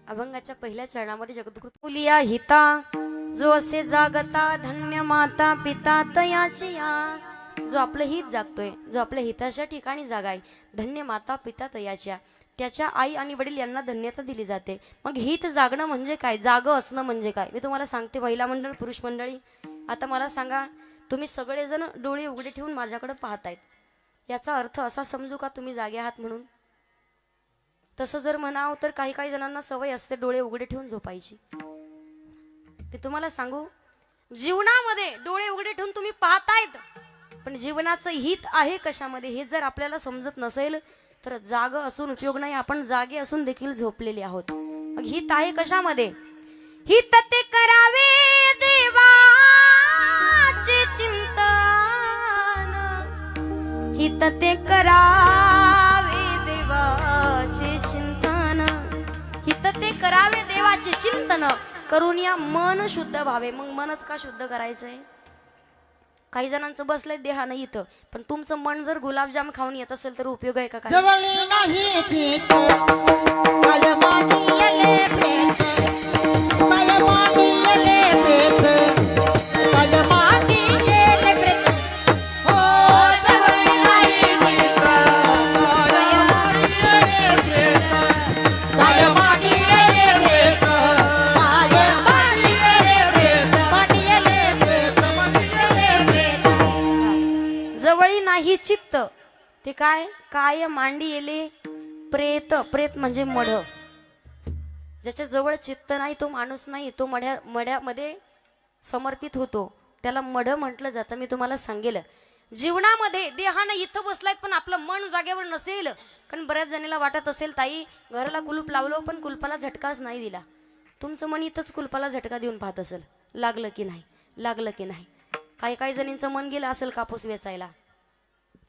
अभंगाच्या पहिल्या चरणामध्ये जगद्गुरु बोलिया हिता, जो असे जागता धन्य माता पिता तयाची या. जो आपलं हित जागतोय, जो आपल्या हिताच्या ठिकाणी जागा आहे, धन्य माता पिता तयाच्या, त्याच्या आई आणि वडील यांना धन्यता दिली जाते. मग हित जागणं म्हणजे काय, जागं असणं म्हणजे काय, मी तुम्हाला सांगते. महिला मंडळ, पुरुष मंडळी, आता मला सांगा, तुम्ही सगळेजण डोळे उघडे ठेवून माझ्याकडे पाहतायत, याचा अर्थ असा समजू का तुम्ही जागे आहात म्हणून? तसं जर म्हणावं तर काही काही जणांना सवय असते डोळे उघडे ठेवून झोपायची. मी तुम्हाला सांगू, जीवनामध्ये डोळे उघडे ठेवून तुम्ही पाहतायत, पण जीवनाचं हित आहे कशामध्ये हे जर आपल्याला समजत नसेल तर जाग असून उपयोग नाही. आपण जागे असून देखील झोपलेले आहोत. मग हित आहे कशामध्ये? हित ते करावे देवाचे चिंतन, हित ते करावे देवाचे चिंतन, हित ते करावे देवाचे चिंतन करून या मन शुद्ध व्हावे. मग मनच का शुद्ध करायचंय? काही जणांचं बसलंय देहानं इथं, पण तुमचं मन जर गुलाबजाम खाऊन येत असेल तर उपयोग आहे का? काय जवळी नाही पीत काल मानी येले पेत, काल मानी येले पेत, काल मानी येले पेत. हो जवळी नाही पीत नाही चित्त ते काय काय मांडी येले प्रेत. प्रेत म्हणजे मढ. ज्याच्या जवळ चित्त नाही तो माणूस नाही, तो मढ्यामध्ये समर्पित होतो, त्याला मढ म्हटलं जातं. मी तुम्हाला सांगेल जीवनामध्ये देहानं इथं बसलाय पण आपलं मन जागेवर नसेल. कारण बऱ्याच जणीला वाटत असेल ताई घराला कुलूप लावलं पण कुलपाला झटकाच नाही दिला. तुमचं मन इथंच कुलपाला झटका देऊन पाहत असेल, लागलं की नाही, लागलं की नाही. काही काही जणींचं मन गेलं असेल कापूस वेचायला,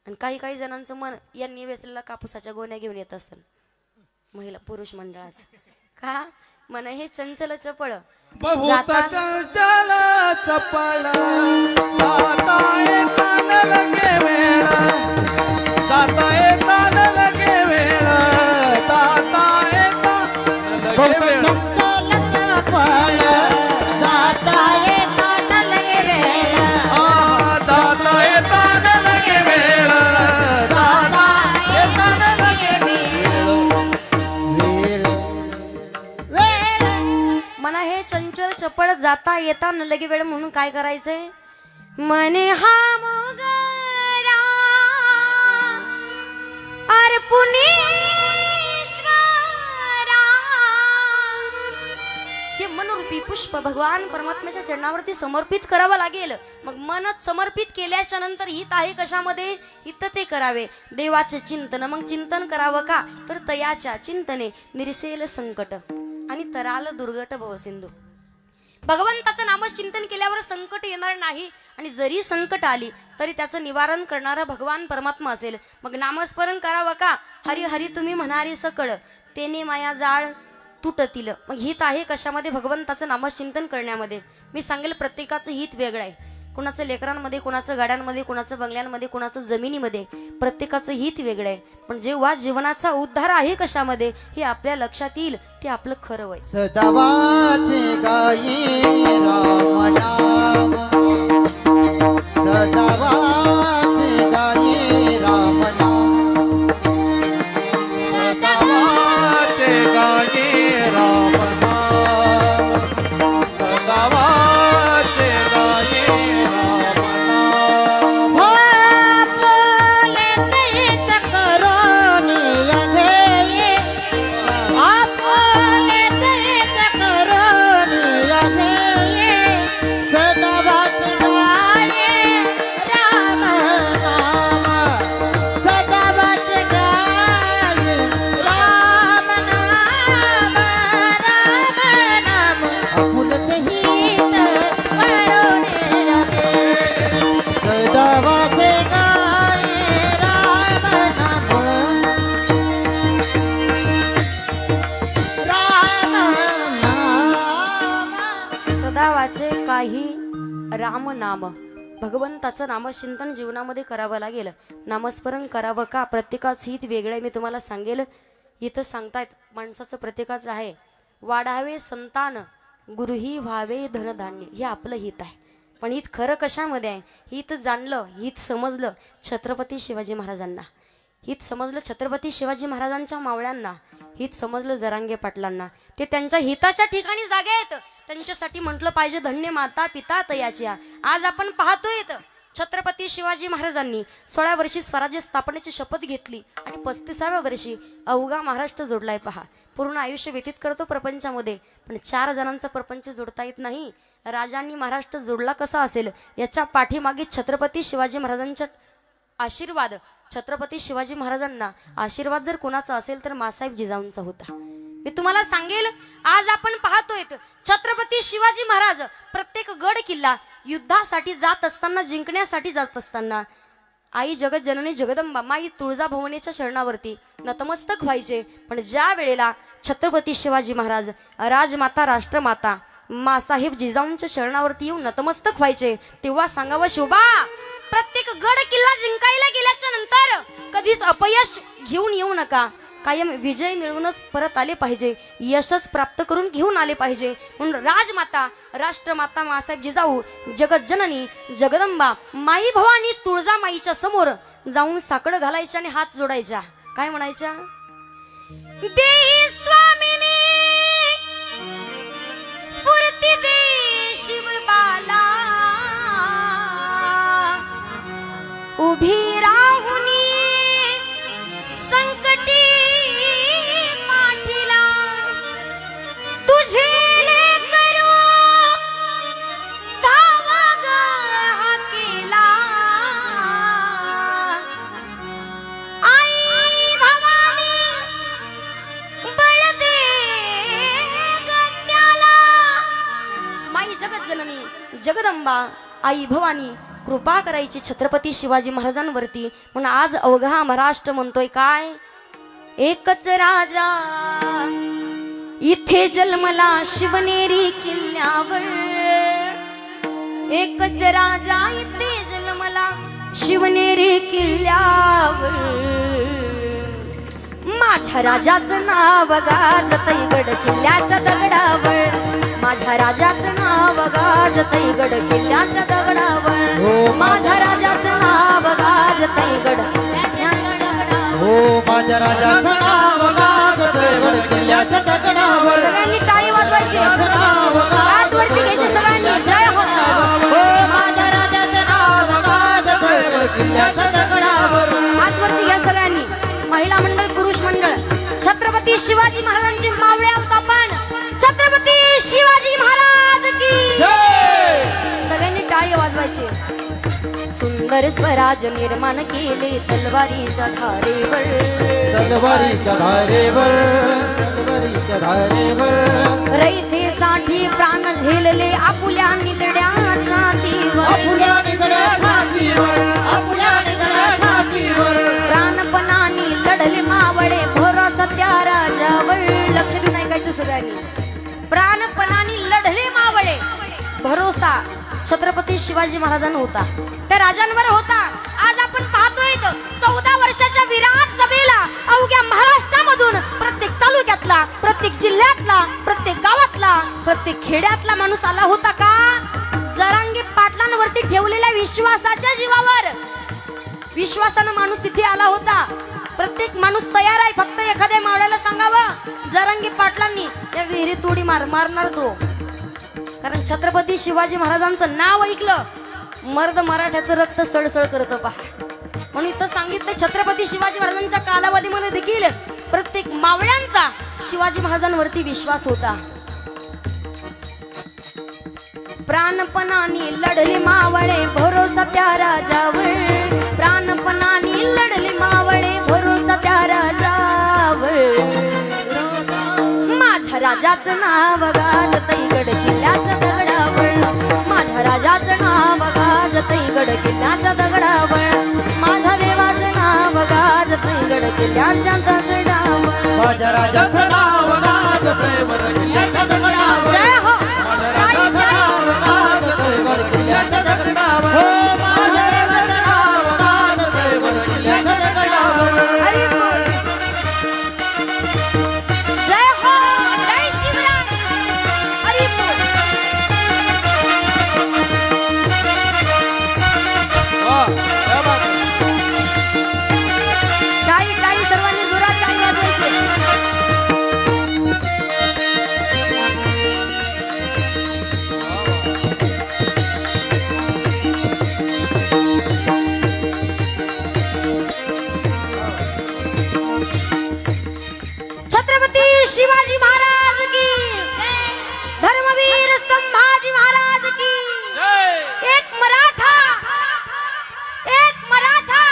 आणि काही काही जणांचं मन यांनी वेचलेला कापूसाच्या गोण्या घेऊन येत असेल. महिला पुरुष मंडळाचं का मन हे चंचल चपळ बहुत चंचल चपळ जाता येता न लगे वेळ, जाता येता न लगे वेळ, जाता येता न लगे बहुत वेळ. चंचल चपळ जाता येता न लगे वेळ, जाता येता न लगे वेळ, जाता येता न लगे वेळ. वेळ मना हे चंचल चपळ जाता येता न लगे वेळ म्हणून काय करायचंय. मने हा मोगरा अर्पुनीश्वरा, हे मनरूपी पुष्प भगवान परमात्म्याच्या चरणावरती समर्पित करावं लागेल. मग मनच समर्पित केल्याच्या नंतर हित आहे कशामध्ये, हित ते करावे देवाचे चिंतन. मग चिंतन करावं का तर तयाच्या चिंतने निरसेल संकट आणि तराल दुर्गट भवसिंधू. भगवंताचं नामचिंतन केल्यावर संकट येणार नाही, आणि जरी संकट आली तरी त्याचं निवारण करणारा भगवान परमात्मा असेल. मग नामस्मरण करावं का, हरी हरी तुम्ही म्हणारी सकळ तेने माया जाळ तुटतील. मग हित आहे कशामध्ये, भगवंताचं नामचिंतन करण्यामध्ये. मी सांगेल प्रत्येकाचं हित वेगळं आहे. कुणाचं लेकरांमध्ये, कुणाचं गाड्यांमध्ये, कुणाचं बंगल्यांमध्ये, कुणाचं जमिनीमध्ये, प्रत्येकाचं हित वेगळं आहे. पण जेव्हा जीवनाचा उद्धार आहे कशामध्ये हे आपल्या लक्षात येईल ते आपलं खरं वय. सदावाचे गाये राम नाम, सदावाचे गाये राम नाम, सदावाचे गाये राम नाम, सदावाचे गाये राम नाम. हो आपले तेच करोनी अघेये, आपले तेच करोनी अघेये, सदावाच गाये राम नाम, सदावाच गाये राम नाम, राम नाम अपुलत हित करोनी अघेये, सदावाच गाये राम नाम, राम नाम. सदा वाचे काही राम नाम. भगवंताचं नामचिंतन जीवनामध्ये करावं लागेल. नामस्मरण करावं का, प्रत्येकाचं हित वेगळं आहे. मी तुम्हाला सांगेल इथं सांगतायत माणसाचं प्रत्येकाचं आहे. वाढावे संतान गुरुही व्हावे धनधान्य, हे आपलं हित आहे. पण हित खरं कशामध्ये आहे, हित जाणलं, हित समजलं छत्रपती शिवाजी महाराजांना, हित समजलं छत्रपती शिवाजी महाराजांच्या मावळ्यांना, हित समजलं जरांगे पाटलांना. ते त्यांच्या हिताच्या ठिकाणी जागे आहेत. त्यांच्यासाठी म्हटलं पाहिजे धन्य माता पिता तयाच्या. आज आपण पाहतोय छत्रपती शिवाजी महाराजांनी 16 वर्षी स्वराज्य स्थापनेची शपथ घेतली आणि 35व्या वर्षी अवघा महाराष्ट्र जोडलाय. पहा, पूर्ण आयुष्य व्यतीत करतो प्रपंचामध्ये, पण 4 जणांचा प्रपंच जोडता येत नाही. राजांनी महाराष्ट्र जोडला कसा असेल याच्या पाठीमागे छत्रपती शिवाजी महाराजांच्या आशीर्वाद. छत्रपती शिवाजी महाराजांना आशीर्वाद जर कोणाचा असेल तर मासाहेब जिजाऊंचा होता. मी तुम्हाला सांगेल आज आपण पाहतोय छत्रपती शिवाजी महाराज प्रत्येक गड किल्ला युद्धासाठी जात असताना, जिंकण्यासाठी जात असताना आई जगत जननी जगदंबा माई तुळजाभवानीच्या शरणावरती नतमस्तक व्हायचे. पण ज्या वेळेला छत्रपती शिवाजी महाराज राजमाता राष्ट्रमाता मासाहेब जिजाऊंच्या शरणावरती येऊन नतमस्तक व्हायचे, तेव्हा सांगावं शोभा, प्रत्येक गड किल्ला जिंकायला गेल्याच्या नंतर कधीच अपयश घेऊन येऊ नका. कायम विजय मिळवूनच परत आले पाहिजे, यशच प्राप्त करून घेऊन आले पाहिजे. म्हणून राजमाता राष्ट्रमाता मासाहेब जिजाऊ जगत जननी जगदंबा माई भवानी तुळजामाईच्या समोर जाऊन साकड घालायच्या आणि हात जोडायच्या. काय म्हणायच्या, देई स्वामिनी स्फूर्ती दे शिवबाला, उभी रा जगदंबा आई भवानी कृपा करायची छत्रपती शिवाजी महाराजांवरती. म्हणून आज अवघा महाराष्ट्र म्हणतोय काय, एकच राजा इथे जन्मला शिवनेरी किल्ल्यावर, एकच राजा इथे जन्मला शिवनेरी किल्ल्यावर. माझ्या राजाचं नाव गाजतय गड किल्ल्याच्या दगडावर, माझ्या राजाचं नाव गाजतय गड किल्ल्याच्या दगडावर, माझ्या राजाचं नाव गाजतय गड किल्ल्याच्या दगडावर. हो माझ्या राजाचं नाव गाजतय गड किल्ल्याच्या दगडावर. सगळ्यांनी टाळी वाजवायची, हात वरती घ्यायचे सगळ्यांनी. जय हो. हो माझ्या राजाचं नाव गाजतय गड किल्ल्याच्या दगडावर. हात वरती घ्या सगळ्यांनी. महिला मंडळ, पुरुष मंडळ. छत्रपती शिवाजी महाराजांची मावळे आहोत आपण. छत्रपती शिवाजी महाराज की जय. सगळ्यांनी टाळी वाजवायची. सुंदर स्वराज निर्माण केले तलवारीच्या धारेवर, तलवारीच्या धारेवर, तलवारीच्या धारेवर. रयतेसाठी प्राण झेलले आपुल्या निदड्या छातीवर, आपुल्या निगड्या छातीवर, आपुल्या निगड्या छातीवर. प्राणपणाने लढले मावळे भरोसा त्या राजावर. लक्ष देऊन ऐकायचं सगळ्यांनी. प्राणपणाने लढले मावळे, भरोसा छत्रपती शिवाजी महाराजांना होता, त्या राजांवर होता. आज आपण पाहतोय 14 वर्षाच्या विराट सभेला अवघ्या महाराष्ट्रामधून प्रत्येक तालुक्यातला, प्रत्येक जिल्ह्यातला, प्रत्येक गावातला, प्रत्येक खेड्यातला माणूस आला होता का? जरांगे पाटलांवरती ठेवलेल्या विश्वासाच्या जीवावर, विश्वासानं माणूस तिथे आला होता. प्रत्येक माणूस तयार आहे, फक्त एखाद्या मावळ्याला सांगावं जरांगे पाटलांनी त्या विहिरीत उडी मारणार तो. कारण छत्रपती शिवाजी महाराजांचं नाव ऐकलं मर्द मराठ्याचं रक्त सळसळ करत पहा. म्हणून इथं सांगितलं छत्रपती शिवाजी महाराजांच्या कालावधीमध्ये देखील प्रत्येक मावळ्यांचा शिवाजी महाराजांवरती विश्वास होता. प्राणपणाने लढले मावळे भरोसा त्या राजावर, प्राणपणाने लढले मावळे भरोसा त्या राजावर. माझ्या राजाचं नाव गाजतय गड किल्ल्याच्या दगडावर, माझ्या राजाचं नाव गाजतय गड किल्ल्याच्या दगडावर, माझ्या देवाचं नाव गाजतय गड किल्ल्याच्या दगडावर. माझ्या राजाचं नाव गाजतय गड किल्ल्याच्या दगडावर. जय हो. माझ्या राजाचं नाव गाजतय गड किल्ल्याच्या दगडावर. हो माझ्या देवाचं नाव गाजतय गड किल्ल्याच्या दगडावर. हरी बोल. जय हो. जय शिवराय. हरी बोल. वाह, क्या बात है. टाळी टाळी सर्वांनी जोरात टाळी वाजवायची. छत्रपती शिवाजी महाराज की, धर्मवीर संभाजी महाराज की. जय. एक मराठा, एक मराठा.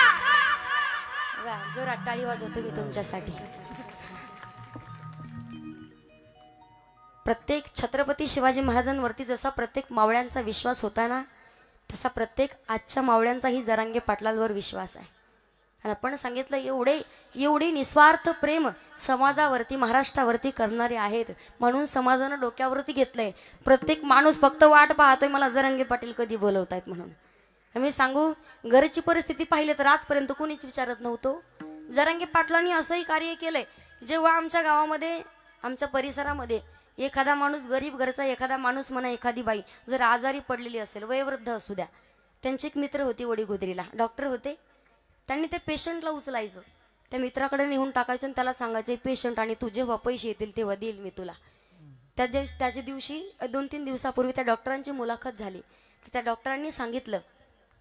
बघा, जोरात टाळी वाजवतो मी तुमच्यासाठी. प्रत्येक छत्रपती शिवाजी महाराजांवरती जसा प्रत्येक मावळ्यांचा विश्वास होता ना, तसा प्रत्येक आजच्या मावळ्यांचाही जरांगे पाटलांवर विश्वास आहे. आणि आपण सांगितलं एवढे निस्वार्थ प्रेम समाजावरती, महाराष्ट्रावरती करणारे आहेत. म्हणून समाजानं डोक्यावरती घेतलंय. प्रत्येक माणूस फक्त वाट पाहतोय मला जरांगे पाटील कधी बोलवतायत म्हणून. मी सांगू, घरची परिस्थिती पाहिली तर आजपर्यंत कोणीच विचारत नव्हतं. जरांगे पाटलांनी असंही कार्य केलंय, जेव्हा आमच्या गावामध्ये, आमच्या परिसरामध्ये एखादा माणूस, गरीब घरचा एखादा माणूस म्हणा, एखादी बाई जर आजारी पडलेली असेल, वयोवृद्ध असू द्या, त्यांची एक मित्र होती वडीगोद्रीला, डॉक्टर होते. त्यांनी ते पेशंटला उचलायचं, त्या मित्राकडे नेऊन टाकायचं आणि त्याला सांगायचं पेशंट, आणि तू जेव्हा पैसे येतील तेव्हा देईल मी तुला. त्याच्या दिवशी 2-3 दिवसापूर्वी त्या डॉक्टरांची मुलाखत झाली. त्या डॉक्टरांनी सांगितलं,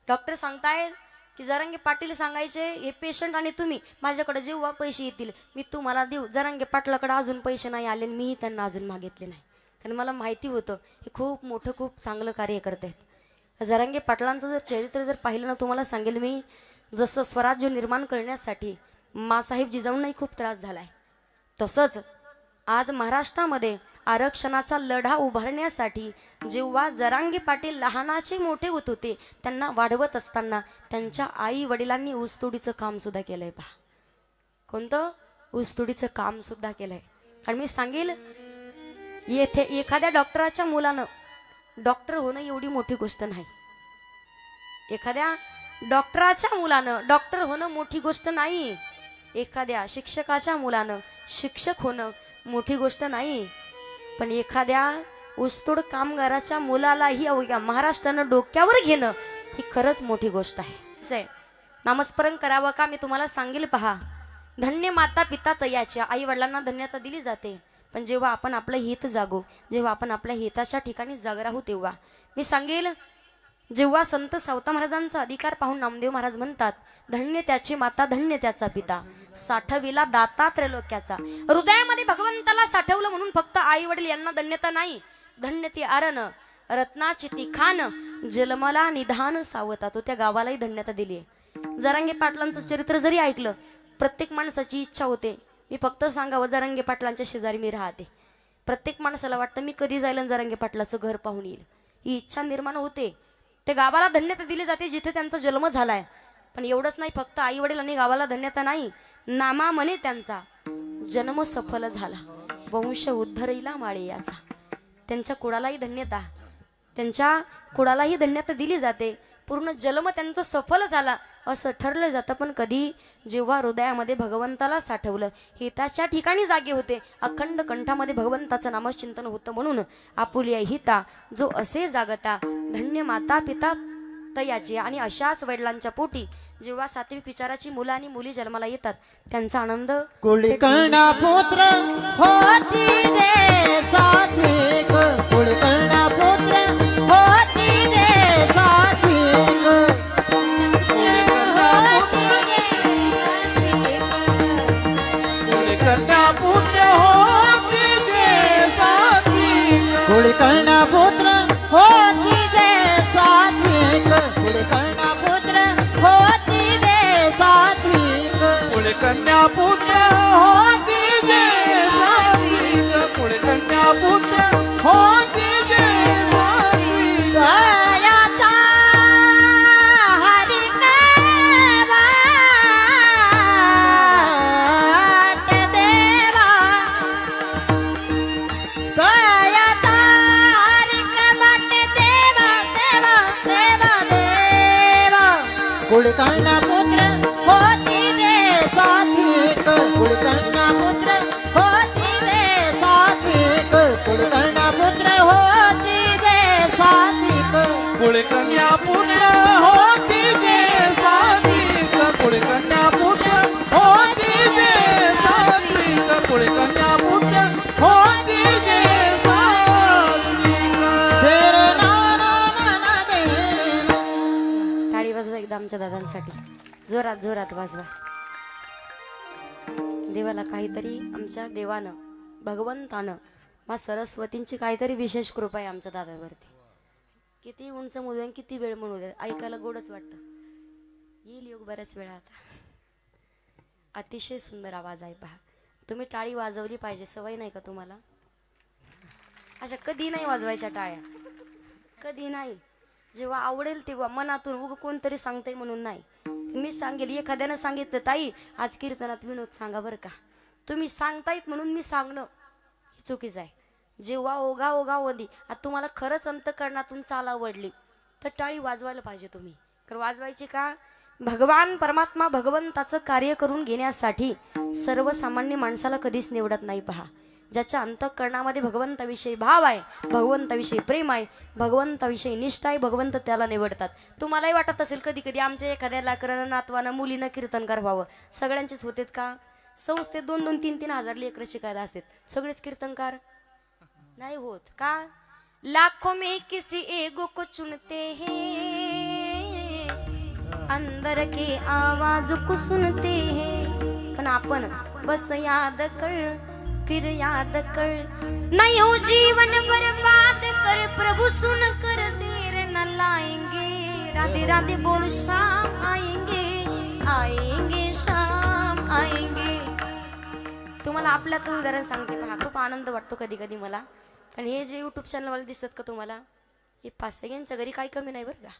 डॉक्टर सांगतायत की जरांगे पाटील सांगायचे हे पेशंट आणि तुम्ही माझ्याकडे जेव्हा पैसे येतील मी तुम्हाला देऊ. जरांगे पाटलाकडे अजून पैसे नाही आले, मीही त्यांना अजून मागितले नाही, कारण मला माहिती होतं हे खूप मोठं, खूप चांगलं कार्य करत आहेत. जरांगे पाटलांचं जर चरित्र जर पाहिलं ना, तुम्हाला सांगेल मी, जसं स्वराज्य निर्माण करण्यासाठी मासाहेब जिजाऊंनाही खूप त्रास झालाय, तसंच आज महाराष्ट्रामध्ये आरक्षणाचा लढा उभारण्यासाठी जेव्हा जरांगे पाटील लहानाचे मोठे होत होते, त्यांना वाढवत असताना त्यांच्या आई वडिलांनी ऊसतोडीचं काम सुद्धा केलंय पहा. कोणतं? ऊसतोडीचं काम सुद्धा केलंय. आणि मी सांगेल, येथे एखाद्या डॉक्टराच्या मुलानं डॉक्टर होणं एवढी मोठी गोष्ट नाही. एखाद्या डॉक्टराच्या मुलानं डॉक्टर होणं मोठी गोष्ट नाही. एखाद्या शिक्षकाच्या मुलानं शिक्षक होणं मोठी गोष्ट नाही. पण एखाद्या ऊसतोड कामगाराच्या मुलालाही अवघ्या महाराष्ट्रानं डोक्यावर घेणं ही खरंच मोठी गोष्ट आहे. नामस्मरण करावं का? मी तुम्हाला सांगेल पहा, धन्य माता पिता तयाच्या. आई वडिलांना धन्यता दिली जाते, पण जेव्हा आपण आपलं हित जागू, जेव्हा आपण आपल्या हिताच्या ठिकाणी जाग राहू, तेव्हा मी सांगेल, जेव्हा संत सावता महाराजांचा अधिकार पाहून नामदेव महाराज म्हणतात, धन्य त्याची माता, धन्य त्याचा पिता, साठविला दाता त्रैलोक्याचा. हृदयामध्ये भगवंताला साठवलं म्हणून फक्त आई वडील यांना धन्यता नाही. धन्य ती आरण रत्नाची ती खान, जन्मला निधान सावता. तो त्या गावालाही धन्यता दिली आहे. जरांगे पाटलांचं चरित्र जरी ऐकलं, प्रत्येक माणसाची इच्छा होते, मी फक्त सांगावं, जरांगे पाटलांच्या शेजारी मी राहते. प्रत्येक माणसाला वाटतं मी कधी जाईल जरांगे पाटलाचं घर पाहून येईल, ही इच्छा निर्माण होते. ते गावाला धन्यता दिली जाते जिथे त्यांचा जन्म झालाय. पण एवढंच नाही, फक्त आई वडील आणि गावाला धन्यता नाही, नामा म्हणे त्यांचा जन्म सफल झाला, वंश उद्धरिला माळे याचा. त्यांच्या कुळालाही धन्यता, त्यांच्या कुळालाही धन्यता दिली जाते. पूर्ण जन्म त्यांचा सफल झाला असं ठरलं जातं. पण कधी जेव्हा हृदयामध्ये भगवंताला साठवलं, हिताच्या ठिकाणी जागे होते, अखंड कंठामध्ये भगवंताचं नामचिंतन होतं. म्हणून आपुलिया हिता जो असे जागता, धन्य माता पिता तयाची. आणि अशाच वडिलांच्या पोटी जेव्हा सात्विक विचाराची मुलं आणि मुली जन्माला येतात, त्यांचा आनंद कुळकर्णा पुत्र होती दे सात्विक, कुळकर्णा पुत्र होती दे सात्विक, कन्या पुत्र होती दे सात्विक, कुळकर्णा पुत्र होती दे सात्विक, कुळकर्णा पुत्र होती दे सात्विक, कन्या पुत्र होती दे सात्विक, कन्या पुत्र होती दे सात्विक. दयाचा हरी वाट देवा, दयाचा हरी वाट देवा, देवा देवा देवा. कुळकर्णा पुत्र होती दे सात्विक, कुळकर्णा पुत्र होती दे सात्विक, कुळकर्णा पुत्र होती दे सात्विक. कन्या पुत्र होती दे सात्विक, कन्या पुत्र होती दे सात्विक, कन्या पुत्र होती दे सात्विक. तेरे नाना नाना तेरे ना. टाळी वाजवा एकदा आमच्या दादांसाठी, जोरात जोरात वाजवा. देवाला काहीतरी, आमच्या देवानं, भगवंतानं, मा सरस्वतींची काहीतरी विशेष कृपा आहे आमच्या दादावरती. किती उंच म्हणू, किती वेळ म्हणू द्या, ऐकायला गोडच वाटतं. येईल योग बऱ्याच वेळा. आता अतिशय सुंदर आवाज आहे पहा. तुम्ही टाळी वाजवली पाहिजे, सवय नाही का तुम्हाला? अशा कधी नाही वाजवायच्या टाळ्या, कधी नाही. जेव्हा आवडेल तेव्हा मनातून, उग कोणतरी सांगतंय म्हणून नाही. मी सांगेल, एखाद्यानं सांगितलं, ताई आज कीर्तनात विनोद सांगा बरं का, तुम्ही सांगतायत म्हणून मी सांगणं चुकीचं आहे. जेव्हा ओघा ओघा वदी, आता तुम्हाला खरंच अंतकरणातून चाल आवडली तर टाळी वाजवायला पाहिजे तुम्ही. तर वाजवायची का? भगवान परमात्मा भगवंताचं कार्य करून घेण्यासाठी सर्वसामान्य माणसाला कधीच निवडत नाही पहा. ज्याच्या अंतःकरणामध्ये भगवंताविषयी भाव आहे, भगवंताविषयी प्रेम आहे, भगवंताविषयी निष्ठा आहे, भगवंत त्याला निवडतात. तुम्हालाही वाटत असेल कधी कधी आमच्या एखाद्या लेकरानं नातवानं मुलीनं कीर्तनकार व्हावं. सगळ्यांचेच होतेत का? संस्थेत 2-2, 3-3 हजार लेकरं शिकायला असतात, सगळेच कीर्तनकार नहीं होत का? लाखों में किसी एगो को चुनते हैं, अंदर के आवाज को सुनते हैं. पण आपण बस याद कर, फिर याद कर, नहीं हो जीवन बर्बाद कर, प्रभु सुन कर देर न लाएंगे. राधे राधे बोल, शाम आएंगे, आएंगे शाम आएंगे. तुम्हाला आपल्याचं उदाहरण सांगते पहा, खूप आनंद वाटतो कधी कधी मला. कारण हे जे युट्यूब चॅनलवाले दिसतात का तुम्हाला, हे 5-6 यांच्या घरी काही कमी नाही बरं का.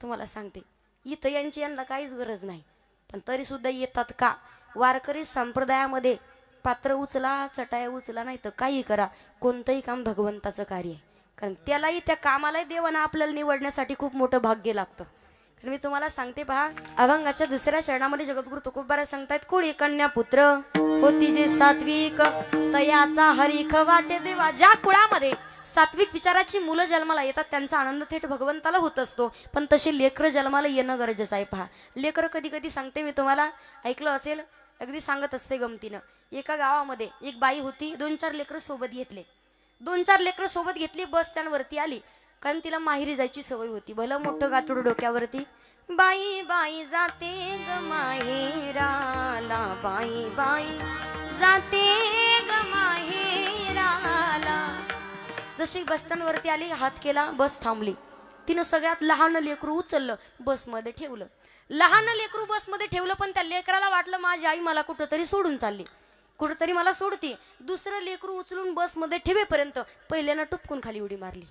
तुम्हाला सांगते इथं यांना काहीच गरज नाही, पण तरी सुद्धा येतात का. वारकरी संप्रदायामध्ये पात्र उचला, चटाया उचला, नाही तर काही करा, कोणतंही काम भगवंताचं कार्य आहे. कारण त्यालाही, त्या कामालाही देवानं आपल्याला निवडण्यासाठी खूप मोठं भाग्य लागतं. कारण मी तुम्हाला सांगते पहा, अभंगाच्या 2ऱ्या चरणामध्ये जगद्गुरु तुकोबाराज सांगतायत, कुळी कन्या पुत्र होती जे सात्विक, तयाचा हरिख वाटे देवा. ज्या कुळामध्ये सात्विक विचाराची मुलं जन्माला येतात त्यांचा आनंद थेट भगवंताला होत असतो. पण तसे लेकरं जन्माला येणं गरजेचं आहे. पहा, लेकरं कधी कधी सांगते मी तुम्हाला, ऐकलं असेल, अगदी सांगत असते गमतीनं. एका गावामध्ये एक बाई होती, 2-4 लेकरं सोबत घेतले. 2-4 लेकरं सोबत घेतली, बस स्टँड वरती आली. कारण तिला माहेरी जायची सवय होती. भलं मोठं गाठोड डोक्यावरती. बाई बाई जाते ग माहेराला, बाई बाई जाते ग माहेराला. जशी बस स्टँड वरती आली, हात केला, बस थांबली. तिनं सगळ्यात लहान लेकरू उचललं, बसमध्ये ठेवलं. लहान लेकरू बसमध्ये ठेवलं, पण त्या लेकराला वाटलं माझी आई मला कुठंतरी सोडून चालली, कुठंतरी मला सोडते. दुसरं लेकरू उचलून बसमध्ये ठेवेपर्यंत पहिल्यानं टुपकून खाली उडी मारली.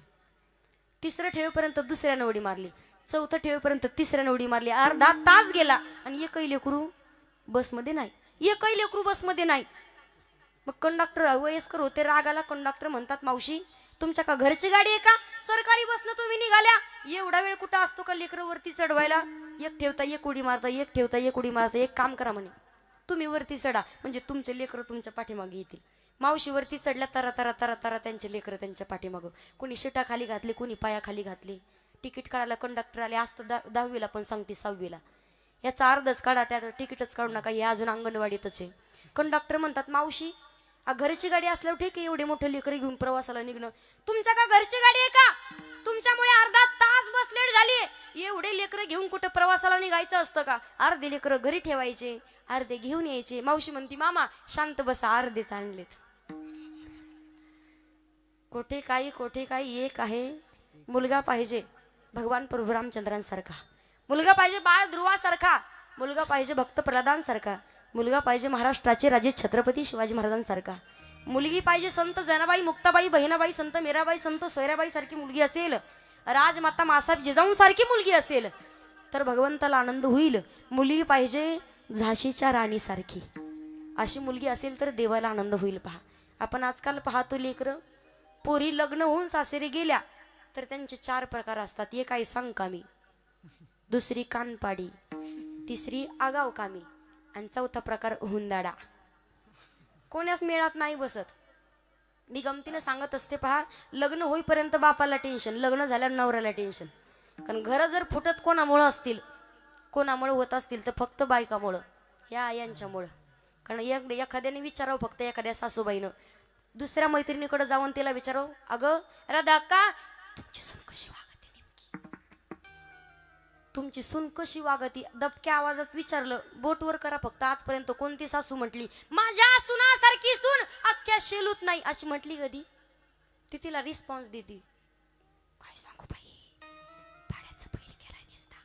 तिसरं ठेवेपर्यंत दुसऱ्यानं उडी मारली. चौथं ठेवेपर्यंत तिसऱ्यानं उडी मारली. अर्धा तास गेला आणि एकही लेकरू बसमध्ये नाही, एकही लेकरू बसमध्ये नाही. मग कंडक्टर वयस्कर होते, रागाला. कंडक्टर म्हणतात, मावशी तुमच्या का घरची गाडी आहे का, सरकारी बसनं तुम्ही निघाल्या, एवढा वेळ कुठं असतो का लेकरं वरती चढवायला. एक ठेवता एक उडी मारता, एक ठेवता एक उडी मारता. एक काम करा म्हणे, तुम्ही वरती चढा, म्हणजे तुमचे लेकरं तुमच्या पाठीमागे येतील. मावशी वरती चढल्या, तरा तरा तरा तरा त्यांचे लेकरं त्यांच्या पाठीमागं. कोणी शिटा खाली घातली, कोणी पाया खाली घातली. तिकीट काढायला कंडक्टर आले. असतो 10वीला पण सांगते 6वीला. याचा अर्धच काढा, त्या तिकीटच काढू नका, हे अजून अंगणवाडीतच आहे. कंडक्टर म्हणतात, मावशी घरची गाडी असल्यावर ठीक आहे, एवढे मोठे लेकरं घेऊन प्रवासाला निघणं. तुमच्या का घरची गाडी आहे का, तुमच्यामुळे अर्धा तास बस लेट झाली. एवढे लेकरं घेऊन कुठे प्रवासाला निघायचं असतं का. अर्धे लेकरं घरी ठेवायचे, अर्धे घेऊन यायचे. मावशी म्हणती, मामा शांत बसा, अर्धेच आणलेत. कोठे काही एक आहे. मुलगा पाहिजे भगवान प्रभू रामचंद्रांसारखा, मुलगा पाहिजे बाळ ध्रुवासारखा, मुलगा पाहिजे भक्त प्रल्हादांसारखा, मुलगा पाहिजे महाराष्ट्राचे राजे छत्रपती शिवाजी महाराजांसारखा, मुलगी पाहिजे संत जनाबाई, मुक्ताबाई, बहिणाबाई, संत मीराबाई, संत सोयराबाई सारखी मुलगी असेल, राजमाता मासाहेब जिजाऊ सारखी मुलगी असेल तर भगवंताला आनंद होईल. मुलगी पाहिजे झाशीच्या राणी सारखी, अशी मुलगी असेल तर देवाला आनंद होईल. पहा, आपण आजकाल पाहतो लेकरं, पोरी लग्न होऊन सासरी गेल्या तर त्यांचे 4 प्रकार असतात. एक आहे सांगकामी, दुसरी कानपाडी, तिसरी आगाव कामी आणि चौथा प्रकार हुंदाडा. कोण्याच मेळात नाही बसत. मी गमतीनं सांगत असते, पहा, लग्न होईपर्यंत बापाला टेन्शन, लग्न झाल्यावर नवऱ्याला टेन्शन. कारण घरं जर फुटत कोणामुळं असतील, कोणामुळे होत असतील तर फक्त बायकामुळं, यांच्यामुळं. कारण एखाद्याने विचारावं, फक्त एखाद्या सासूबाईनं दुसऱ्या मैत्रिणीकडे जाऊन तिला विचारावं, अगं राधा का तुमची सून कशी वागती, नेमकी तुमची सून कशी वागती. दबक्या आवाजात विचारलं, बोटवर करा फक्त. आजपर्यंत कोणती सासू म्हटली माझ्या सुनासारखी सून अख्ख्या शेलूत नाही, अशी म्हटली कधी. ती तिला रिस्पॉन्स देती, काय सांगू बाई, भाड्याचं बैल केलाय निसता.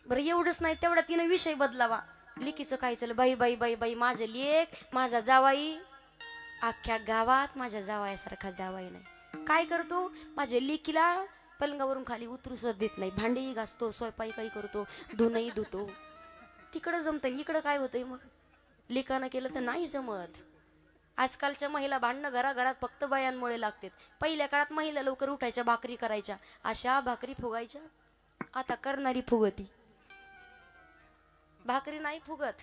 बरं एवढंच नाही, तेवढा तिने विषय बदलावा. लिकीचं काय चाललं, बाई बाई बाई बाई माझं लेक, माझा जावाई, अख्ख्या गावात माझ्या जावायासारखा जावाई नाही. काय करतो, माझ्या लेकीला पलंगावरून खाली उतरू सुद्धा देत नाही. भांडेही घासतो, स्वयंपाकही करतो, धुणंही धुतो. तिकडं जमतं, इकडं काय होतंय मग. लेकानं केलं तर नाही जमत. आजकालच्या महिला भांडणं घराघरात फक्त बायांमुळे लागतात. पहिल्या काळात महिला लवकर उठायच्या, भाकरी करायच्या, अशा भाकरी फुगायच्या. आता करणारी फुगती, भाकरी नाही फुगत.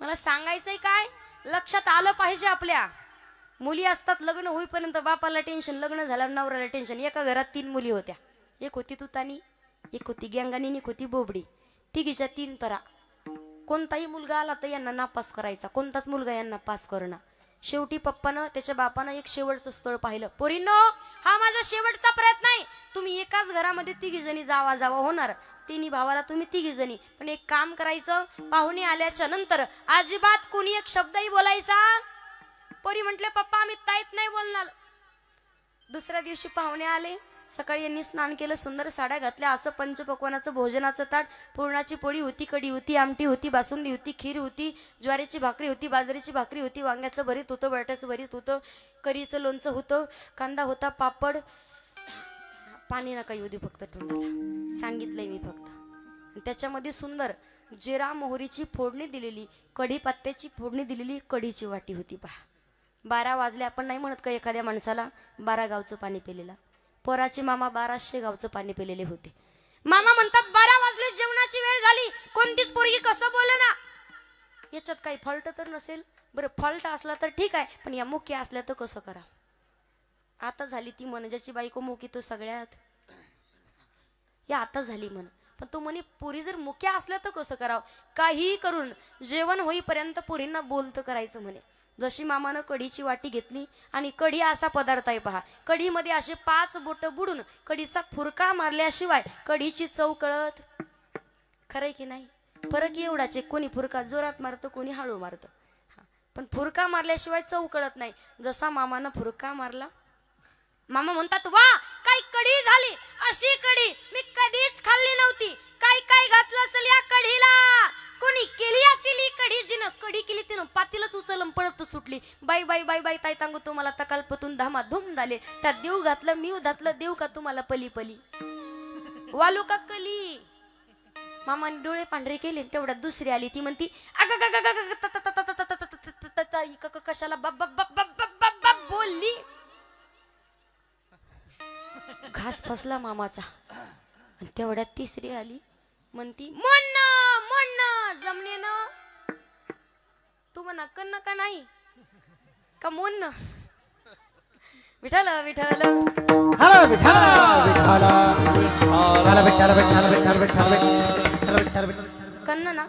मला सांगायचंय काय, लक्षात आलं पाहिजे. आपल्या मुली असतात, लग्न होईपर्यंत बापाला टेन्शन, लग्न झाल्यावर नवऱ्याला टेन्शन. एका घरात 3 मुली होत्या, एक होती तुतानी, एक होती गँगानी, एक होती बोबडी. तिघीच्या 3 तरा. कोणताही मुलगा आला तर यांना नापास करायचा, कोणताच मुलगा यांना पास करणं. शेवटी पप्पानं, त्याच्या बापानं एक शेवटचं स्थळ पाहिलं. पोरींनो, हा माझा शेवटचा प्रयत्न आहे. तुम्ही एकाच घरामध्ये 3 जणी जावा जावा होणार, 3 भावाला तुम्ही 3 जणी. पण एक काम करायचं, पाहुणे आल्याच्या नंतर अजिबात कोणी एक शब्दही बोलायचा. पोरी म्हटले, पप्पा आम्ही ताईत नाही बोलणार. दुसऱ्या दिवशी पाहुणे आले, सकाळी यांनी स्नान केलं, सुंदर साड्या घातल्या, असं पंचपक्वानाचं भोजनाचं ताट, पुरणाची पोळी होती, कढी होती, आमटी होती, बासुंदी होती, खीर होती, ज्वारीची भाकरी होती, बाजरीची भाकरी होती, वांग्याचं भरीत होतं, बटाट्याचं भरीत होतं, करीचं लोणचं होतं, कांदा होता, पापड. पाणी नका येऊ दे फक्त तोंडाला, सांगितलंय मी फक्त. आणि त्याच्यामध्ये सुंदर जिरा मोहरीची फोडणी दिलेली, कढीपत्त्याची फोडणी दिलेली कढीची वाटी होती. पहा, 12 वाजले. आपण नाही म्हणत का एखाद्या माणसाला 12 गावचं पाणी पिलेला. पोराचे मामा 1200 गावचं पाणी पिलेले होते. मामा म्हणतात 12 वाजले, जेवणाची वेळ झाली, कोणतीच पोरगी कसं बोले ना. याच्यात काही फॉल्ट तर नसेल. बरं, फॉल्ट असला तर ठीक आहे, पण या मुख्य असल्या तर कसं करा. आता झाली ती म्हण, ज्याची बायको मुकी तो सगळ्यात, या आता झाली म्हण. पण तू म्हणे पुरी जर मुख्य असल्या तर कसं करावं. काही करून जेवण होईपर्यंत पुरींना बोलतं करायचं म्हणे. जशी मामानं कढीची वाटी घेतली, आणि कढी असा पदार्थ आहे पहा, कढीमध्ये असे 5 बोट बुडून कढीचा फुरका मारल्याशिवाय कढीची चव कळत. खरंय की नाही. फरक एवढाच आहे, कोणी फुरका जोरात मारतं, कोणी हळू मारतं. पण फुरका मारल्याशिवाय चव कळत नाही. जसा मामानं फुरका मारला, मामा म्हणतात वा काय कढी झाली, अशी कढी मी कधीच खाल्ली नव्हती. काय काय घातलं असेल या कढीला, कोणी केली असेल ही कढी. जिनं कढी केली तिनं पातीलच उचलून पडत सुटली. बाई बाई बाई बाई ताई सांगू तुम्हाला, तकालपतून धामाधूम झाले. त्यात देव घातलं, मी घातलं, देव का तुम्हाला पली पली वालू का कली. मामाने डोळे पांढरे केले, तेवढ्यात दुसरी आली. ती म्हणती कशाला बोलली. घास फसला मामाचा. आणि तेवढ्यात तिसरी आली, म्हणती म्हणणं जमनेनं. तू म्हणा कन्न का नाही का मोन्न. विठाल विठाल हॅलो विठ्ठल विठ्ठल विठ्ठल विठ्ठल विठ्ठल विठ्ठल विठ्ठल विठ्ठल. कन्न ना.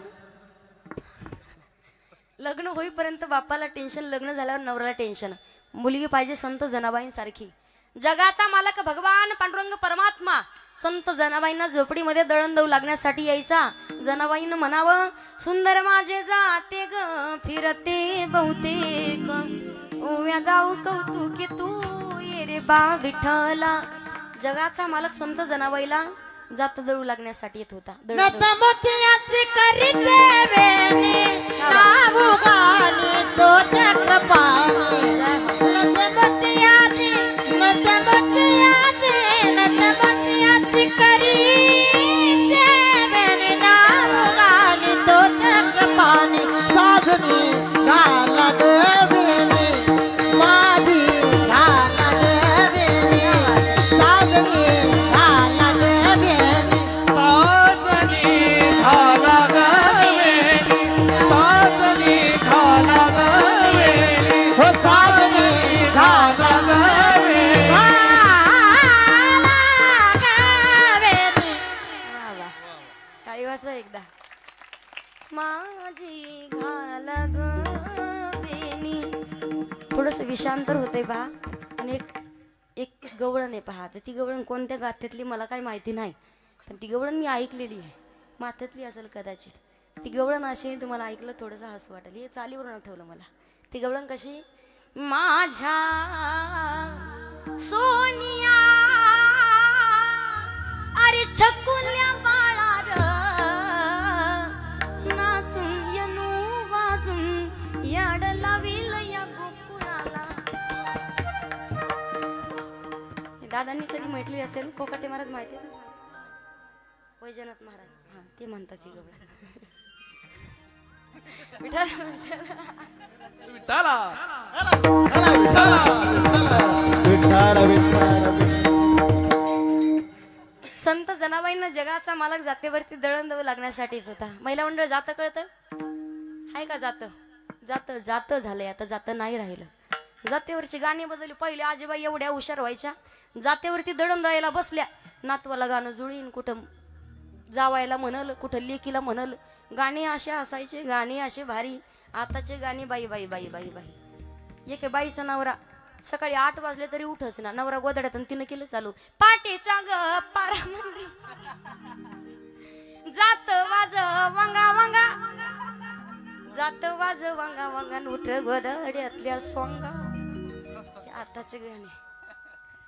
लग्न होईपर्यंत बापाला टेन्शन, लग्न झाल्यावर नवऱ्याला टेन्शन. मुलगी पाहिजे संत जनाबाईंसारखी. जगाचा मालक भगवान पांडुरंग परमात्मा संत जनाबाईंना झोपडीमध्ये दळण दळू लागण्यासाठी यायचा. जनाबाईंना म्हणावं, सुंदर माझे जाते ग फिरते बहुतेक, ओव्या गाव कौतुके तू ये रे बा विठ्ठला. जगाचा मालक संत जनाबाईला जात दळू लागण्यासाठी येत होता. नतमोतियाची करीते वेणी, नाऊ गाली तो चक्रपाणी. नतमोतियाची करीते वेणी, नाऊ गाली तो चक्रपाणी. साजनी घाला ग वेणी, माझी घाला ग वेणी, साजनी घाला ग वेणी. साजनी घाला ग वेणी, साजनी घाला ग वेणी, हो साजनी घाला ग वेणी. टाळी वाजवा एकदा. माझी घाला ग वेणी. थोडस विषांतर होतंय पहा. आणि एक गवळण आहे पहा. तर ती गवळण कोणत्या गाथ्यातली मला काही माहिती नाही, पण ती गवळण मी ऐकलेली आहे. माथ्यातली असेल कदाचित. ती गवळण अशी तुम्हाला ऐकलं थोडंसं हसू वाटेल. हे चालीवरून आठवलं मला. ती गवळण कशी, माझ्या सोनिया अरे छकुल्या बाळा र, नाचून यनू वाजून याड लावील या गोकुळाला. दादांनी कधी म्हटली असेल, कोकाटे महाराज माहिती आहे ना, वैजनाथ महाराज, हा ते म्हणतात ती गवळण. विठ्ठला संत जनाबाईंना जगाचा मालक जातेवरती दळण दळू लागण्यासाठी येत होता. महिला मंडळ जातं कळतं आहे का. जातं जातं झालंय, आता जातं नाही राहिलं. जातेवरची गाणी बदलली. पहिले आजीबाई एवढ्या हुशार व्हायच्या, जातेवरती दळण दळायला बसल्या, नातवाला गाणं जुळीन, कुठं जावायला म्हणल, कुठं लेकीला म्हणल. गाणे असे असायचे, गाणे असे भारी. आताचे गाणे बाई बाई बाई बाई बाई. एक बाईचा नवरा सकाळी 8 वाजले तरी उठच ना. नवरा गोदड्यात आणि तिनं केलं चालू, पाटेच्या ग पारा जात वाज वांगा वांगा, जात वाज वांगा वांगा, उठ गोदड्यातल्या सोंगा. आताचे गाणे.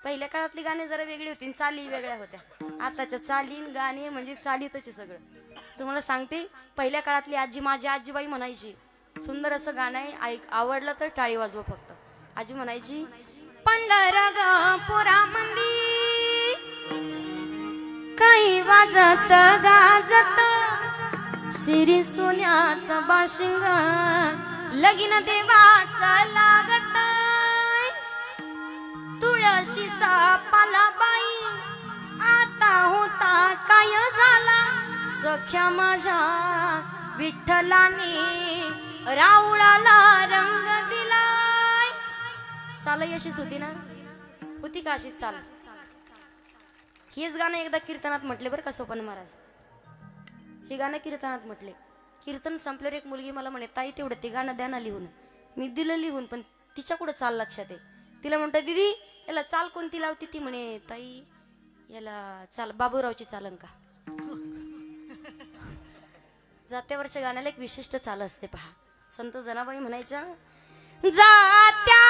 पहिल्या काळातली गाणी जरा वेगळी होती, चाली वेगळ्या होत्या. आताच्या चाली न गाणी म्हणजे चालीतच आहे सगळं. तुम्हाला सांगते, पहिल्या काळातली आजी, माझी आजीबाई म्हणायची, सुंदर असं गाणं आहे, ऐक, आवडलं तर टाळी वाजवा फक्त. आजी म्हणायची, पंढरपुरा मंदी काही वाजत गाजत, शिरी सोन्याचं बाशिंग लगीन देवाचं लागत, तुळशीचा पालाबाई आता होता काय झाला, सख्या माझ्या विठ्ठलाने राऊळाला रंग दिलाय. चालही अशीच होती ना, होती का अशीच चाल? हेच गाणं एकदा कीर्तनात म्हटले बरं का सोपान महाराज. हे गाणं कीर्तनात म्हटले. कीर्तन संपल्यावर एक मुलगी मला म्हणे, ताई तेवढं ते गाणं द्या ना लिहून. मी दिलं लिहून, पण तिच्या कुठं चाल लक्षात आहे. तिला म्हणतो, दीदी याला चाल कोणती लावती? ती म्हणे, ताई याला चाल बाबूरावची चालन का. जात्यावरच्या गाण्याला एक विशिष्ट चाल असते पहा. संत जनाबाई म्हणायच्या, जात्याच्या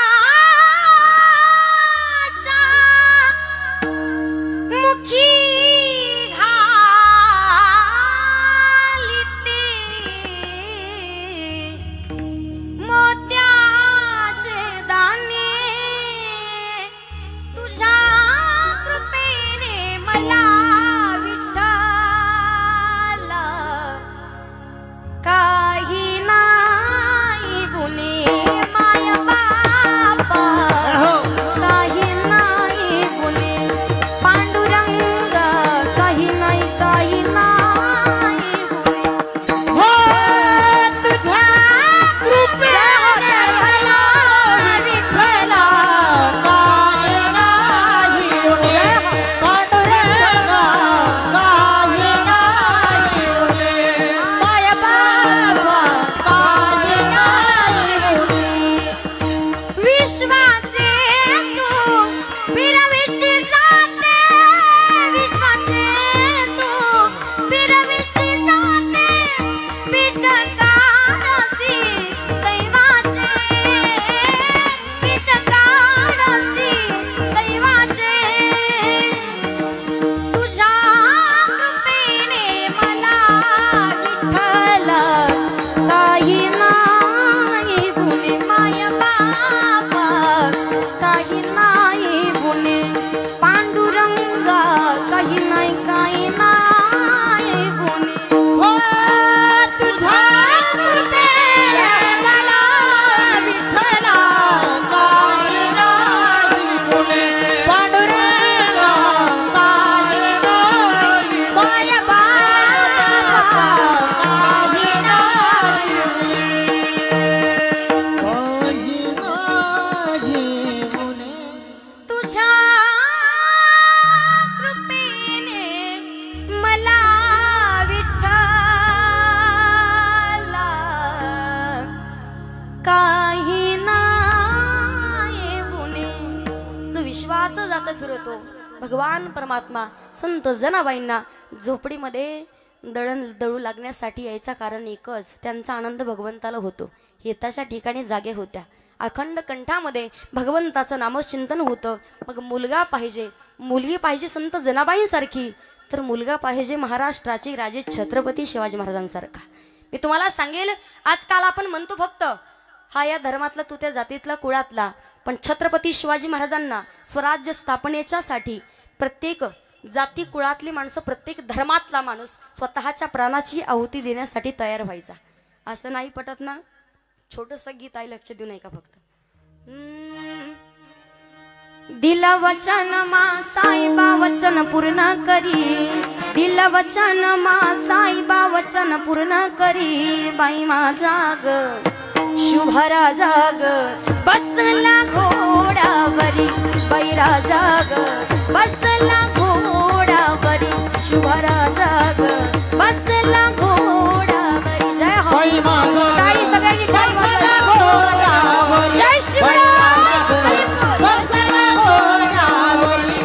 मुखी भगवान परमात्मा संत जनाबाईंना झोपडीमध्ये दळण दळू लागण्यासाठी यायचं कारण एकच, त्यांचा आनंद भगवंताला होतो. हिताच्या ठिकाणी जागे होत्या. अखंड कंठामध्ये भगवंताचं नामचिंतन होतं. मग मुलगा पाहिजे, मुलगी पाहिजे संत जनाबाईंसारखी, तर मुलगा पाहिजे महाराष्ट्राचे राजे छत्रपती शिवाजी महाराजांसारखा. मी तुम्हाला सांगेल, आजकाल आपण म्हणतो फक्त हा या धर्मातला, तू त्या जातीतला, कुळातला, पण छत्रपती शिवाजी महाराजांना स्वराज्य स्थापनेच्यासाठी प्रत्येक जाती कुळातली माणसं, प्रत्येक धर्मातला माणूस स्वतःच्या प्राणाची आहुती देण्यासाठी तयार व्हायचा. असं नाही पटत ना? छोटस गीत आहे, लक्ष देऊ नये का फक्त. दिल वचन मा साईबा वचन पूर्ण करी, दिल वचन मा साईबा वचन पूर्ण करी, बाई माझा ग शुभरा जाग बसला घोडावरी, बैरा जाग बसला घोडावरी, शुभरा जाग बसला घोडावरी. जय हो, टाळी सगळ्यांनी, बसला घोडावरी, जय शिवराय. बसला घोडावरी,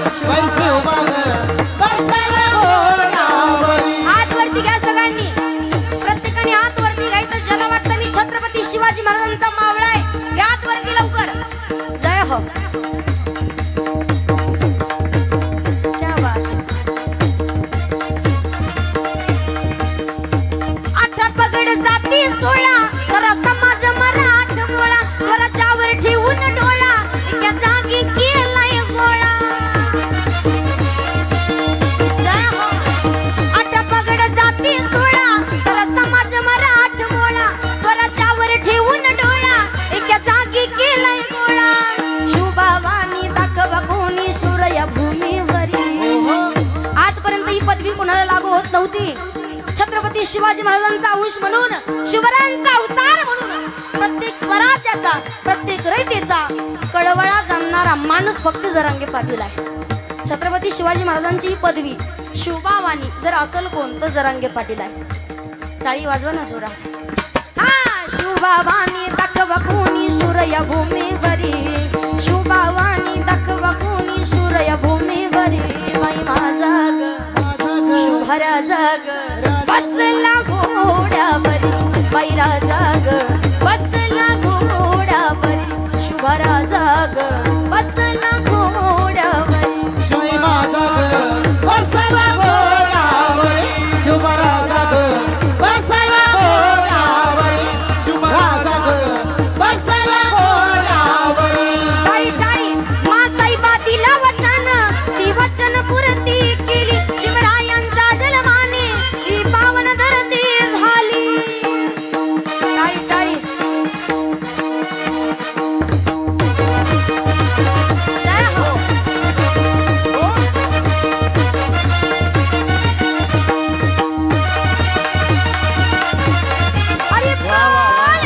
बसला घोडावरी. हात वरती घ्या सगळ्यांनी, प्रत्येकाने हात वरती घ्यायचं. ज्याला वाटतं मी छत्रपती शिवाजी महाराजांचा मावळा आहे, हात वरती लवकर. जय हो. होत नव्हती. छत्रपती शिवाजी महाराजांचा अंश म्हणून, शिवरायांचा अवतार म्हणून प्रत्येक स्वराज्याचा, प्रत्येक रयतेचा कळवळा जाणणारा माणूस फक्त जरांगे पाटील आहे. छत्रपती शिवाजी महाराजांची ही पदवी शिवबावानी जर असल कोण तर जरांगे पाटील आहे. टाळी वाजवा ना जोरा. हा शिवबावानी दाखवा कोणी शूरया भूमीवरी, शिवबावानी दाखवा कोणी शूरया भूमीवरी. बाई माझा ग शुभरा जाग बसला घोड्यावरी, बैरा जाग बसला घोड्यावरी, शुभरा जाग बसला घोड्यावरी. शिवाई माझा ग बसला घोड्यावरी, शुभरा जाग बसला घोड्यावरी, शुभरा जाग बसला घोड्यावरी. टाळी टाळी मासाईबा दिला वचन, ती वचन पूर्ती केली. शिवरायांच्या जन्माने ही पावन धरती झाली. टाळी टाळी जय हो. अरे बोल.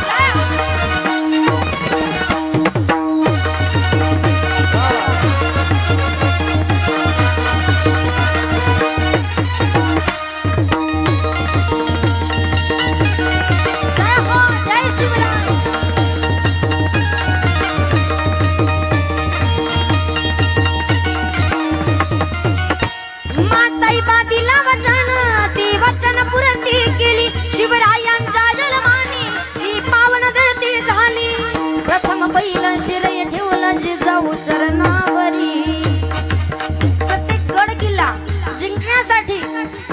जय हो. जय हो, जय शिवराय. मासाईबा दिला वचन, ती वचन पूर्ती केली. शिवरायांच्या जन्माने ही पावन धरती झाली. प्रथम पहिलं शिरय ठेवलं जिजाऊ चरणावरी. प्रत्येक गड किल्ला जिंकण्यासाठी,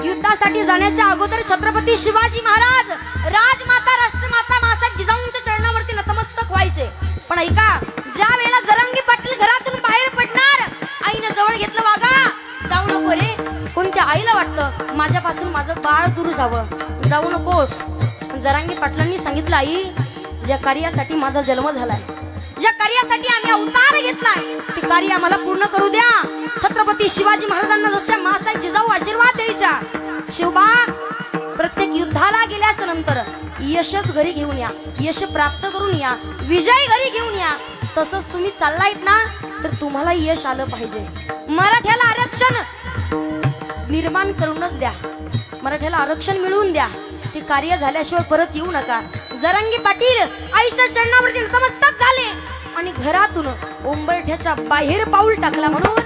युद्धासाठी जाण्याच्या अगोदर छत्रपती शिवाजी महाराज राजमाता, राष्ट्रमाता माता जिजाऊंच्या चरणावरती नतमस्तक व्हायचे. पण ऐका, ज्या वेळेला जरांगे पाटील घरातून बाहेर पडणार, आईनं जवळ घेतलं, वागा जाऊ नको रे. कोणत्या आईला वाटतं माझ्यापासून माझं बाळ दूर जावं, जाऊ नकोस. पण जरांगे पाटलांनी सांगितलं, आई ज्या कार्यासाठी माझा जन्म झालाय, ज्या कार्यासाठी आम्ही अवतार घेतलाय, ते कार्य आम्हाला पूर्ण करू द्या. छत्रपती शिवाजी महाराजांना जसं मासाहेब जिजाऊ आशीर्वाद द्यायच्या, शिवबा प्रत्येक युद्धाला गेल्याच्या नंतर यशच घरी घेऊन या, यश प्राप्त करून या, विजय घरी घेऊन या. तसंच तुम्ही चाललायत ना, तर तुम्हाला यश आलं पाहिजे. मराठ्याला आरक्षण निर्माण करूनच द्या, मराठ्याला आरक्षण मिळवून द्या. ते कार्य झाल्याशिवाय परत येऊ नका. जरांगे पाटील आईच्या चरणावरती नतमस्तक झाले आणि घरातून उंबरठ्याच्या बाहेर पाऊल टाकला. म्हणून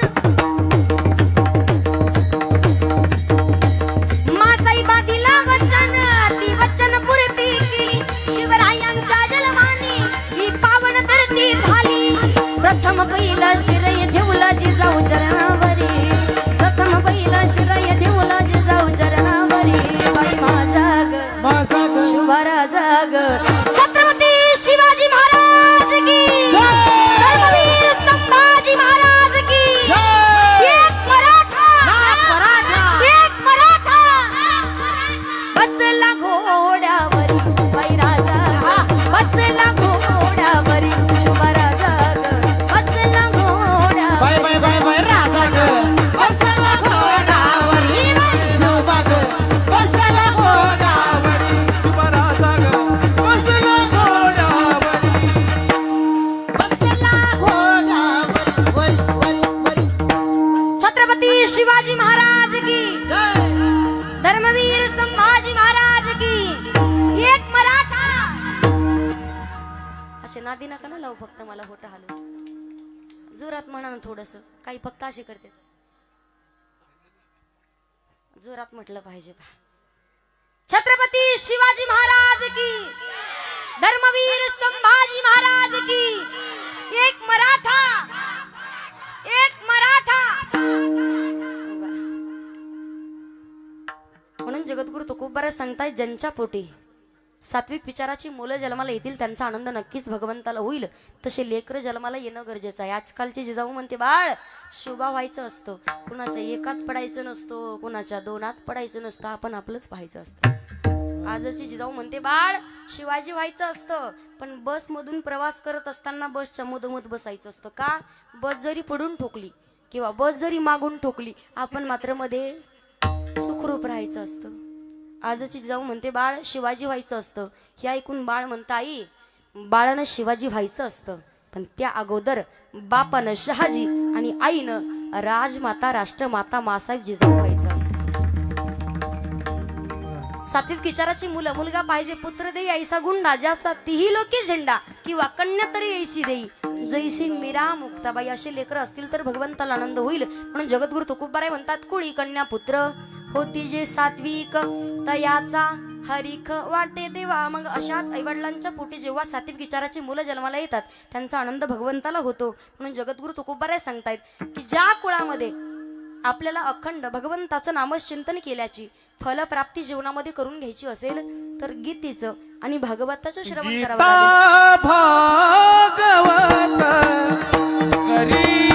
मासाईबा दिला वचन, ती वचन पूर्ती केली. शिवरायांच्या जन्माने ही पावन धरती झाली. प्रथम पहिलं शिरय ठेवलं जिजाऊ चरणावरी, प्रथम पहिलं शिरय ठेवलं जिजाऊ चरणावरी. बाई माझा ग माझा ग शुभरा जाग. छत्रपती शिवाजी महाराज की, धर्मवीर संभाजी महाराज की. एक मराठा, एक मराठा बसला घोड्यावरी, बैरा जाग बसला घोड्यावरी, शुभरा जाग बसला घोड्यावरी. बाय बाय बाय बाय राजा ग बसला घोड्यावरी, शिवबा ग बसला घोड्यावरी, शुभरा जाग बसला घोड्यावरी. बसला घोड्यावरी, वरी वरी वरी. छत्रपती शिवाजी महाराज की, जय. धर्मवीर संभाजी महाराज की. एक मराठा. असे नादी नका ना लावू, फक्त मला होट हालू. जोरात म्हणा ना थोडस, काही फक्त असे करते. जोरात म्हटलं पाहिजे. छत्रपती शिवाजी महाराज की, धर्मवीर संभाजी महाराज की. एक मराठा, एक मराठा. म्हणून जगद्गुरु तुकोबाराय सांगताय, ज्यांच्या पोटी सात्विक विचाराची मुलं जन्माला येतील त्यांचा आनंद नक्कीच भगवंताला होईल. तसे लेकर जन्माला येणं गरजेचं आहे. आजकालची जिजाऊ म्हणते, बाळ शोभा व्हायचं असतं, कुणाच्या एकात पडायचं नसतो, कुणाच्या दोनात पडायचं नसतं, आपण आपलंच पाहायचं असतं. आजची जिजाऊ म्हणते, बाळ शिवाजी व्हायचं असतं, पण बस मधून प्रवास करत असताना बसच्या मधोमध बसायचं असतं. का? बस जरी पडून ठोकली किंवा बस जरी मागून ठोकली, आपण मात्र मध्ये सुखरूप सुखरूप राहायचं असतं. आजची जाऊ म्हणते बाळ शिवाजी व्हायचं असतं. हे ऐकून बाळ म्हणतं आई बाळानं शिवाजी व्हायचं असतं, पण त्या अगोदर बापानं शहाजी आणि आईनं राजमाता राष्ट्रमाता मासाहेब जिजाऊ व्हायचं असतं. सात्विक विचाराची मुलं, मुलगा पाहिजे पुत्र देई ऐसा गुंडा, ज्याचा तिही लोकी झेंडा किंवा कन्या तरी ऐशी देई जैसी मीरा मुक्ताबाई. असे लेकर असतील तर भगवंताला आनंद होईल. म्हणून जगद्गुरु तुकोबाराय म्हणतात कुळी कन्या पुत्र होती जे सात्विक तयाचा हरिख वाटे देवा. मग अशाच आईवडिलांच्या पोटी जेव्हा सात्विक विचाराची मुलं जन्माला येतात त्यांचा आनंद भगवंताला होतो. म्हणून जगद्गुरु तुकोबाराय सांगतायत की ज्या कुळामध्ये आपल्याला अखंड भगवंताचं नामचिंतन केल्याची फलप्राप्ती जीवनामध्ये करून घ्यायची असेल तर गीतेचं आणि भागवताचं श्रवण करावं लागेल. गीता भागवत करी